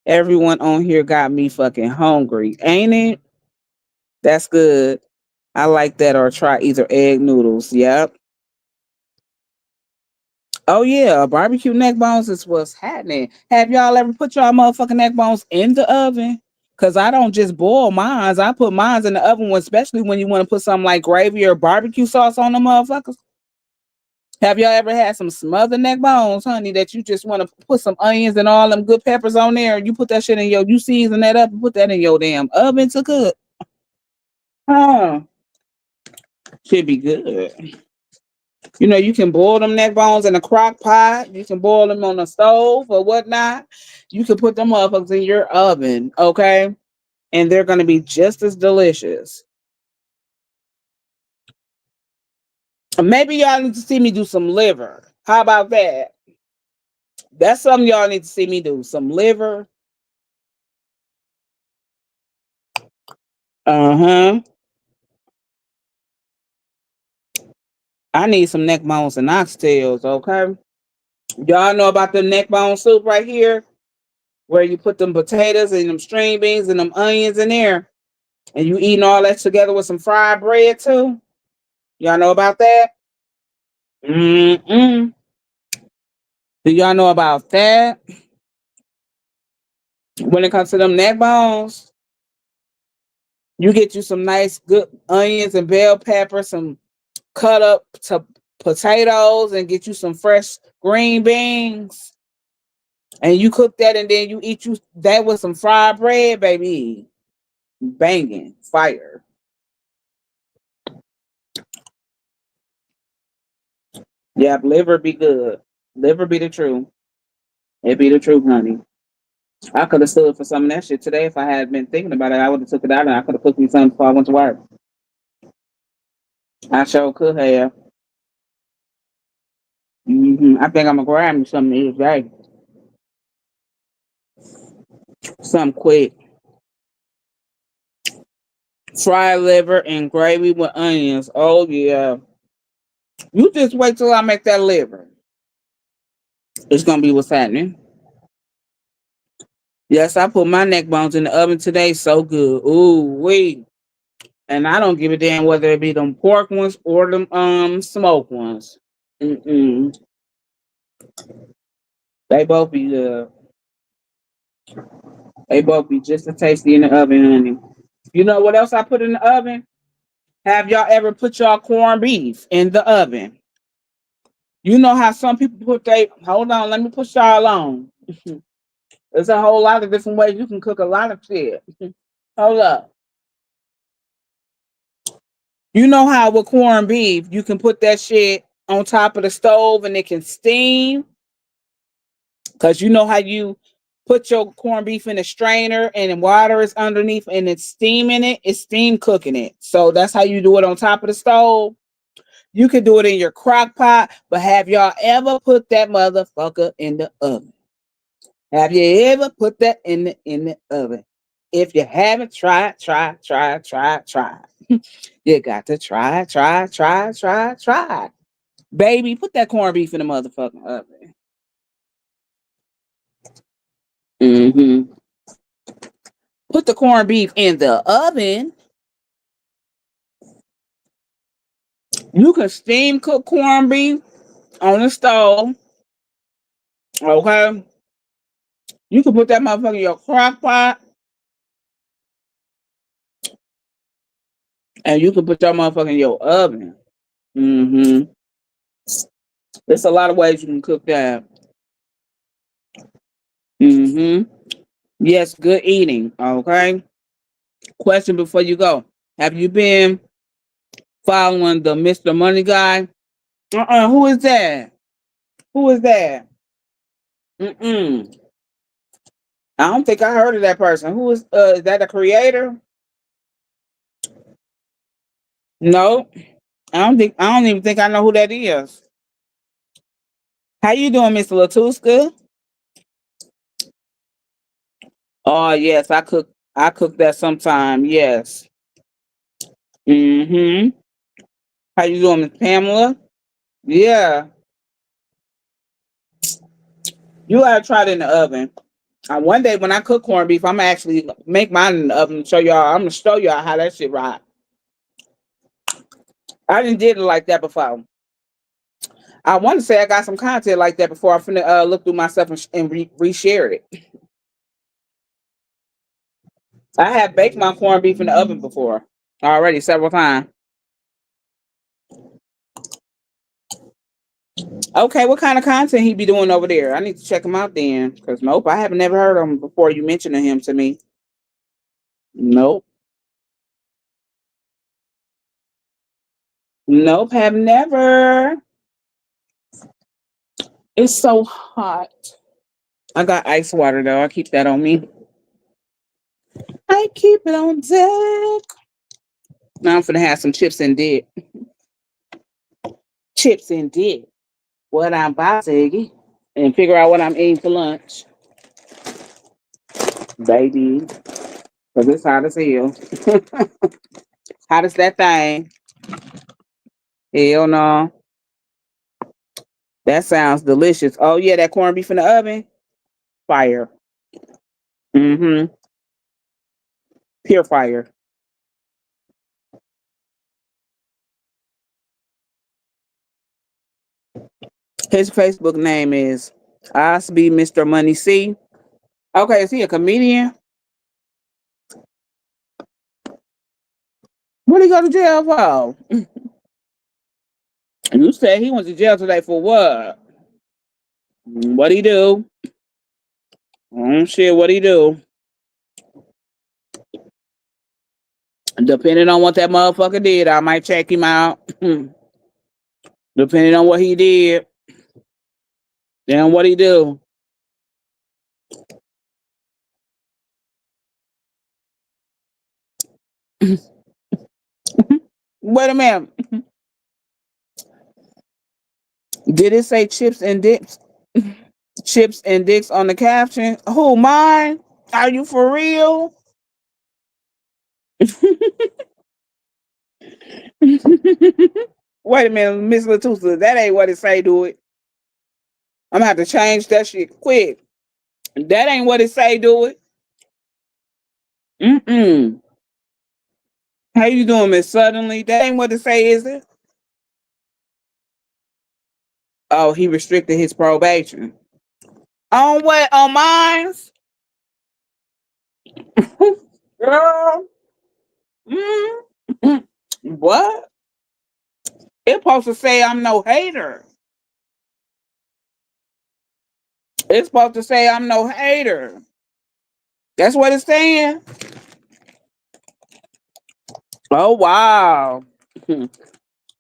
Everyone on here got me fucking hungry, ain't it? That's good. I like that. Or try either egg noodles. Yep. Oh yeah, barbecue neck bones is what's happening. Have y'all ever put y'all motherfucking neck bones in the oven? Cause I don't just boil mines. I put mines in the oven, especially when you want to put something like gravy or barbecue sauce on the motherfuckers. Have y'all ever had some smothered neck bones, honey, that you just want to put some onions and all them good peppers on there? And you put that shit in you season that up and put that in your damn oven to cook. Huh. Should be good. You know, you can boil them neck bones in a crock pot. You can boil them on a stove or whatnot. You can put them motherfuckers in your oven, okay? And they're gonna be just as delicious. Maybe y'all need to see me do some liver. How about that? That's something y'all need to see me do. Some liver. Uh-huh. I need some neck bones and oxtails, okay? Y'all know about the neck bone soup right here? Where you put them potatoes and them string beans and them onions in there. And you eating all that together with some fried bread too? Y'all know about that? Mm-mm. Do y'all know about that? When it comes to them neck bones, you get you some nice good onions and bell peppers, some cut up to potatoes, and get you some fresh green beans. And you cook that and then you eat you that with some fried bread, baby. Banging. Fire. Yeah, liver be good. Liver be the truth. It be the truth, honey. I could have stood for some of that shit today if I had been thinking about it. I would have took it out and I could have cooked me something before I went to work. I sure could have. I think I'm gonna grab me something to eat today. Something quick. Fried liver and gravy with onions. Oh yeah. You just wait till I make that liver. It's gonna be what's happening. Yes, I put my neck bones in the oven today. So good. Ooh, wait. And I don't give a damn whether it be them pork ones or them smoked ones. Mm-mm. They both be they both be just as tasty in the oven, honey. You know what else I put in the oven? Have y'all ever put y'all corned beef in the oven? You know how some people put they hold on, let me put y'all on. There's a whole lot of different ways you can cook a lot of shit. Hold up. You know how with corned beef, you can put that shit on top of the stove and it can steam? Because you know how you put your corned beef in a strainer and then water is underneath and it's steaming it, it's steam cooking it. So that's how you do it on top of the stove. You can do it in your crock pot, but have y'all ever put that motherfucker in the oven? Have you ever put that in the oven? If you haven't, try. You got to try. Baby, put that corned beef in the motherfucking oven. Mm-hmm. Put the corned beef in the oven. You can steam cook corned beef on the stove. Okay. You can put that motherfucker in your crock pot. And you can put your motherfucker in your oven. Mm-hmm. There's a lot of ways you can cook that. Mm-hmm. Yes, good eating. Okay. Question before you go. Have you been following the Mr. Money guy? Who is that? Who is that? Mm-mm. I don't think I heard of that person. Who is that a creator? No. I don't even think I know who that is. How you doing, Mr. Latuska? Oh yes, I cook that sometime. Yes. Mm-hmm. How you doing, Miss Pamela? Yeah. You gotta try it in the oven. One day when I cook corned beef, I'm gonna actually make mine in the oven and show y'all. I'm gonna show y'all how that shit right. I didn't did it like that before. I want to say I got some content like that before I finna look through my stuff and reshare it. I have baked my corned beef in the oven before already several times. Okay, what kind of content he be doing over there? I need to check him out then, cause nope, I haven't never heard of him before you mentioning him to me. Nope, nope, have never. It's so hot. I got ice water though. I keep that on me. I keep it on deck. Now I'm finna have some chips and dip. Chips and dip. What I'm about to eat and figure out what I'm eating for lunch, baby. Cause it's hot as hell. Hot as that thing. Hell no. That sounds delicious. Oh yeah, that corned beef in the oven. Fire. Mm-hmm. Pure fire. His Facebook name is Osby Mr. Money C. Okay, is he a comedian? What did he go to jail for? You said he went to jail today for what? What he do? Shit, what he do? Depending on what that motherfucker did, I might check him out. Depending on what he did, then what he do. Wait a minute. Did it say chips and dips? Chips and dicks on the caption? Who, mine? Are you for real? Wait a minute, Miss Latusa. That ain't what it say, do it. I'm gonna have to change that shit quick. That ain't what it say, do it. Mm-mm. How you doing, Miss Suddenly? That ain't what it say, is it? Oh, he restricted his probation. On what? On mines? Girl. Mm. What? It's supposed to say I'm no hater. It's supposed to say I'm no hater. That's what it's saying. Oh wow.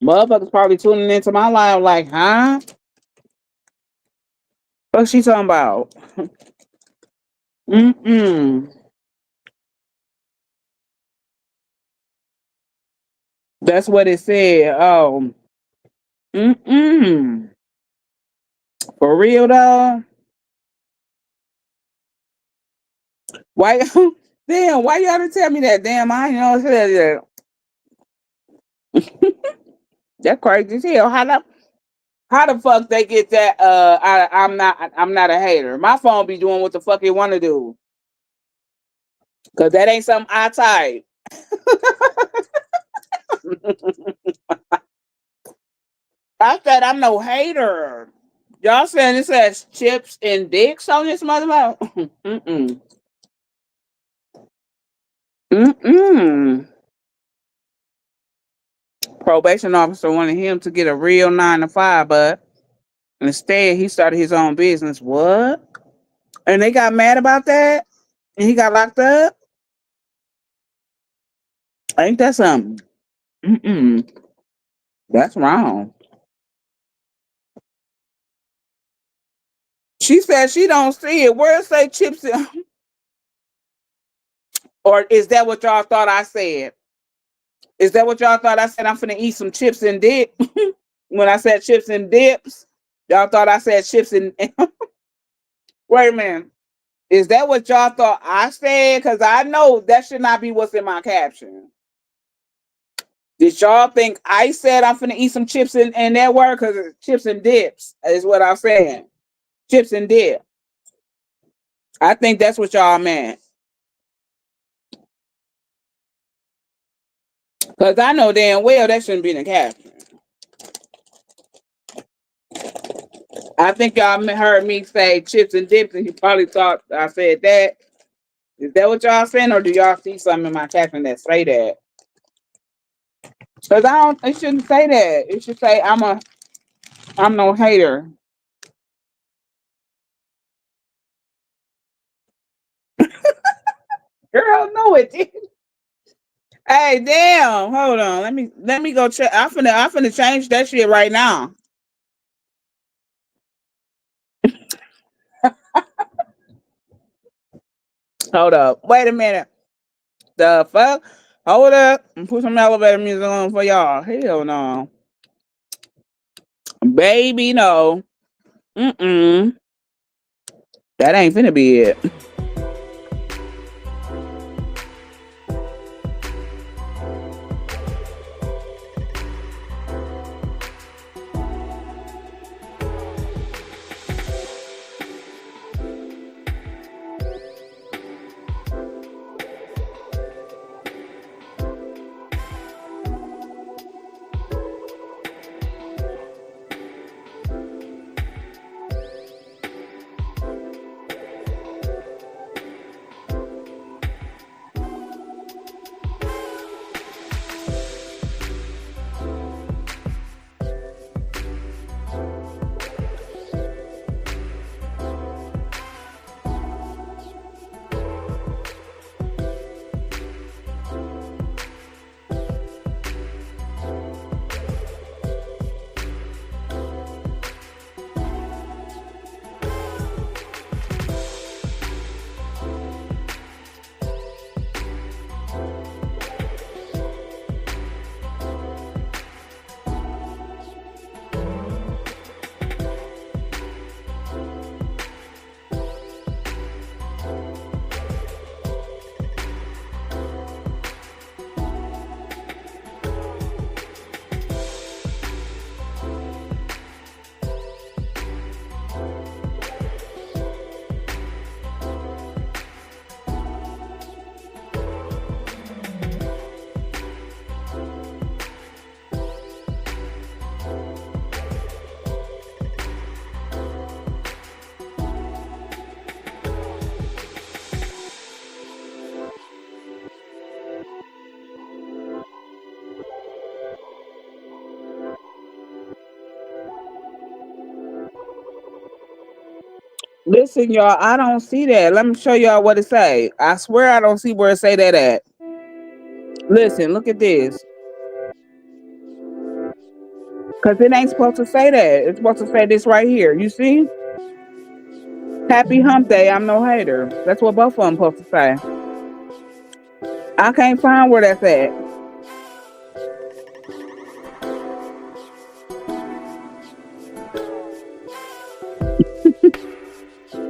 Motherfuckers probably tuning into my live like, huh? What she talking about? Mm-mm. That's what it said. Oh. Mm-mm. For real though? Why damn, why you gotta tell me that? Damn, I ain't know that. That's crazy as hell. How the fuck they get that I'm not a hater. My phone be doing what the fuck it wanna do. Cause that ain't something I type. I said I'm no hater. Y'all saying it says chips and dicks on this motherfucker? Mm-mm. Mm-mm. Probation officer wanted him to get a real 9 to 5, but instead he started his own business. What? And they got mad about that? And he got locked up? Ain't that something? Mm-mm. That's wrong. She said she don't see it. Where it say chips or is that what y'all thought I said? Is that what y'all thought I said? I'm finna eat some chips and dip. When I said chips and dips, y'all thought I said chips and wait a minute. Is that what y'all thought I said? Because I know that should not be what's in my caption. Did y'all think I said I'm finna eat some chips and that word? Because chips and dips is what I'm saying. Chips and dip. I think that's what y'all meant. Because I know damn well that shouldn't be in the caption. I think y'all heard me say chips and dips, and you probably thought I said that. Is that what y'all saying, or do y'all see something in my caption that say that? Because I don't. It shouldn't say that. It should say I'm no hater. Girl, no, it didn't. Hey, damn. Hold on. Let me go check. I'm finna change that shit right now. Hold up. Wait a minute. The fuck? Hold up. And put some elevator music on for y'all. Hell no. Baby, no. Mm-mm. That ain't finna be it. Listen, y'all, I don't see that. Let me show y'all what it say. I swear I don't see where it say that at. Listen, look at this. Cause it ain't supposed to say that. It's supposed to say this right here. You see? Happy hump day. I'm no hater. That's what both of them supposed to say. I can't find where that's at.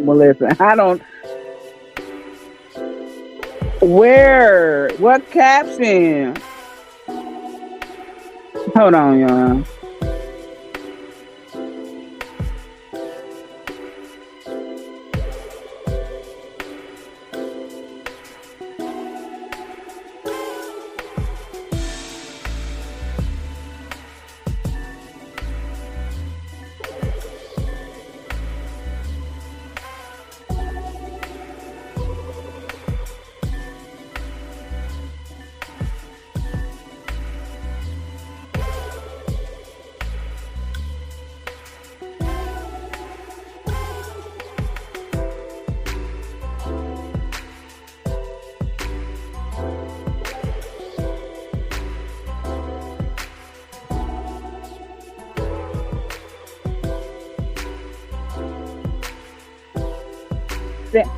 Well, listen, I don't. Where? What caption? Hold on, y'all.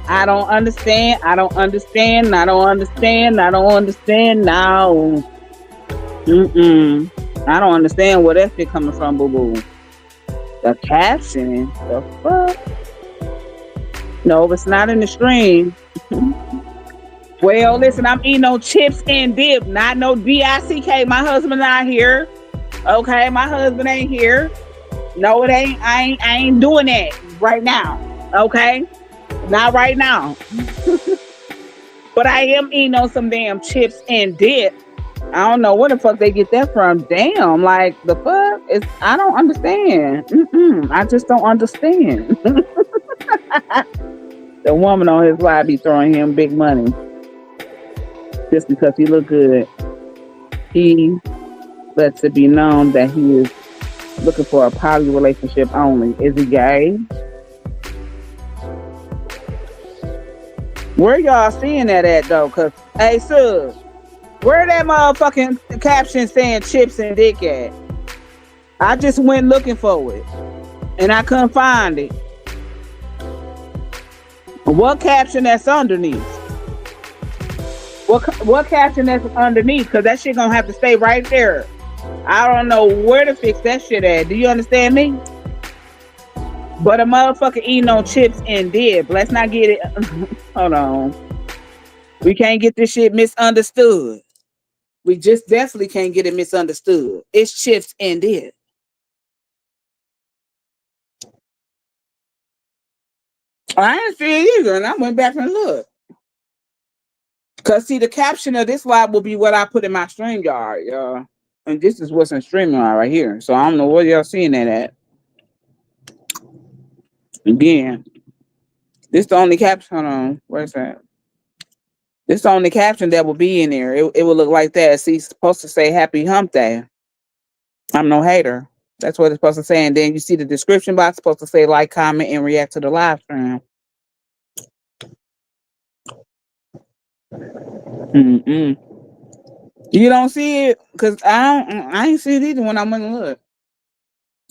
I don't understand. I don't understand. I don't understand. I don't understand now. Mm-mm. I don't understand where that shit coming from, boo boo. The caption? The fuck? No, it's not in the stream. Well, listen, I'm eating no chips and dip, not no DICK. My husband not here. Okay, my husband ain't here. No, it ain't. I ain't doing that right now. Okay, not right now. But I am eating on some damn chips and dip. I don't know where the fuck they get that from. Damn, like the fuck is. I don't understand. I just don't understand. The woman on his live be throwing him big money just because he look good. He lets it be known that he is looking for a poly relationship only. Is he gay? Where y'all seeing that at though? Cause hey, Sub, where that motherfucking caption saying chips and dick at? I just went looking for it and I couldn't find it. What caption that's underneath? What caption that's underneath? Cause that shit gonna have to stay right there. I don't know where to fix that shit at. Do you understand me? But a motherfucker eating on chips and dip. Let's not get it. Hold on. We can't get this shit misunderstood. We just definitely can't get it misunderstood. It's chips and dip. I didn't see it either, and I went back and looked. Cause see, the caption of this live will be what I put in my StreamYard, y'all. And this is what's in StreamYard right here. So I don't know where y'all seeing that at. Again, this the only caption. Hold on, where's that? This the only caption that will be in there. It will look like that. See, it's supposed to say Happy Hump Day. I'm no hater. That's what it's supposed to say. And then you see the description box supposed to say like, comment, and react to the live stream. Mm-mm. You don't see it because I ain't see it either when I went and looked.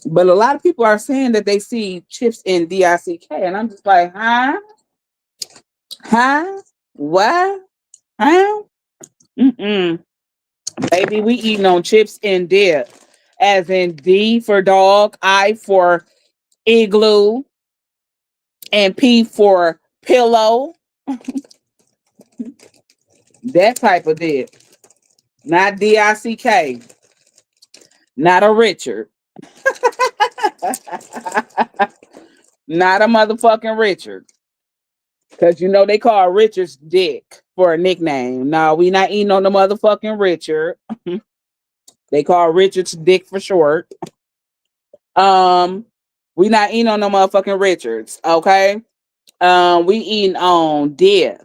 But a lot of people are saying that they see chips in DICK, and I'm just like, huh, huh, what, huh? Mm-mm. Baby, we eating on chips and dip, as in D for dog, I for igloo, and P for pillow. That type of dip, not DICK, not a Richard. Not a motherfucking Richard. Cause you know they call Richard's dick for a nickname. No, we not eating on the motherfucking Richard. They call Richard's dick for short. Um, we not eating on the motherfucking Richards, okay? We eating on dip.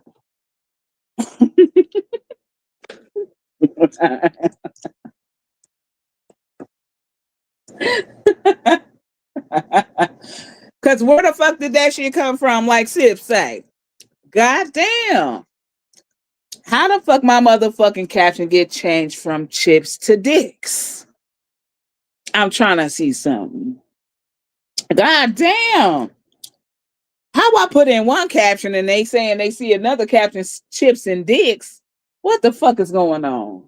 Cause where the fuck did that shit come from? Like Sip say. God damn. How the fuck my motherfucking caption get changed from chips to dicks? I'm trying to see something. God damn. How I put in one caption and they saying they see another caption, chips and dicks? What the fuck is going on?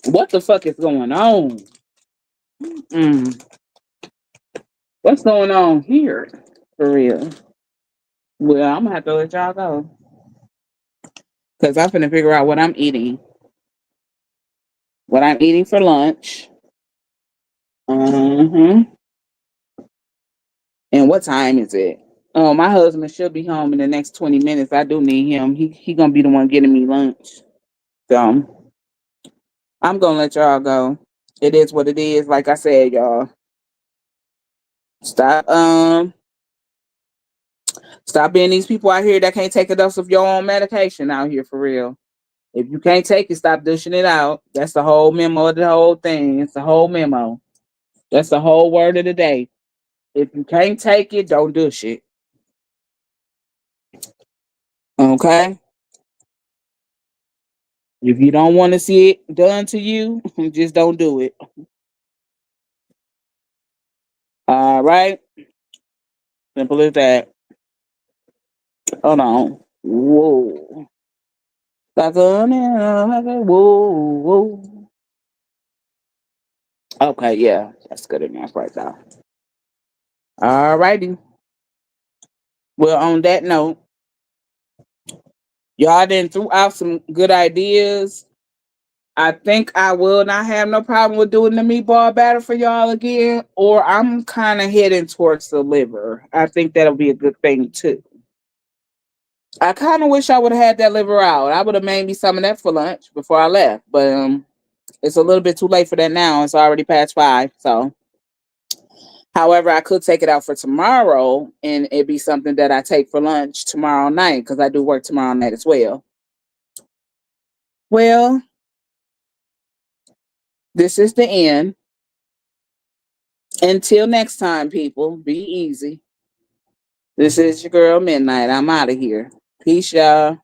What the fuck is going on? Mm. What's going on here? For real. Well, I'm gonna have to let y'all go. Cause I'm finna figure out what I'm eating. What I'm eating for lunch. Mm-hmm. And what time is it? Oh, my husband should be home in the next 20 minutes. I do need him. He gonna be the one getting me lunch. So I'm gonna let y'all go. It is what it is. Like I said, y'all. Stop stop being these people out here that can't take a dose of your own medication out here for real. If you can't take it, stop dishing it out. That's the whole memo of the whole thing. It's the whole memo. That's the whole word of the day. If you can't take it, don't dish it. Okay? If you don't want to see it done to you, just don't do it. All right? Simple as that. Hold on. Whoa. Whoa, whoa. Okay, yeah. That's good enough right now. All righty. Well, on that note, y'all done threw out some good ideas. I think I will not have no problem with doing the meatball batter for y'all again, or I'm kind of heading towards the liver. I think that'll be a good thing too. I kind of wish I would have had that liver out. I would have made me some of that for lunch before I left, but it's a little bit too late for that now. It's already past 5. So, however, I could take it out for tomorrow, and it'd be something that I take for lunch tomorrow night because I do work tomorrow night as well. Well, this is the end. Until next time, people, be easy. This is your girl Midnight. I'm out of here. Peace, y'all.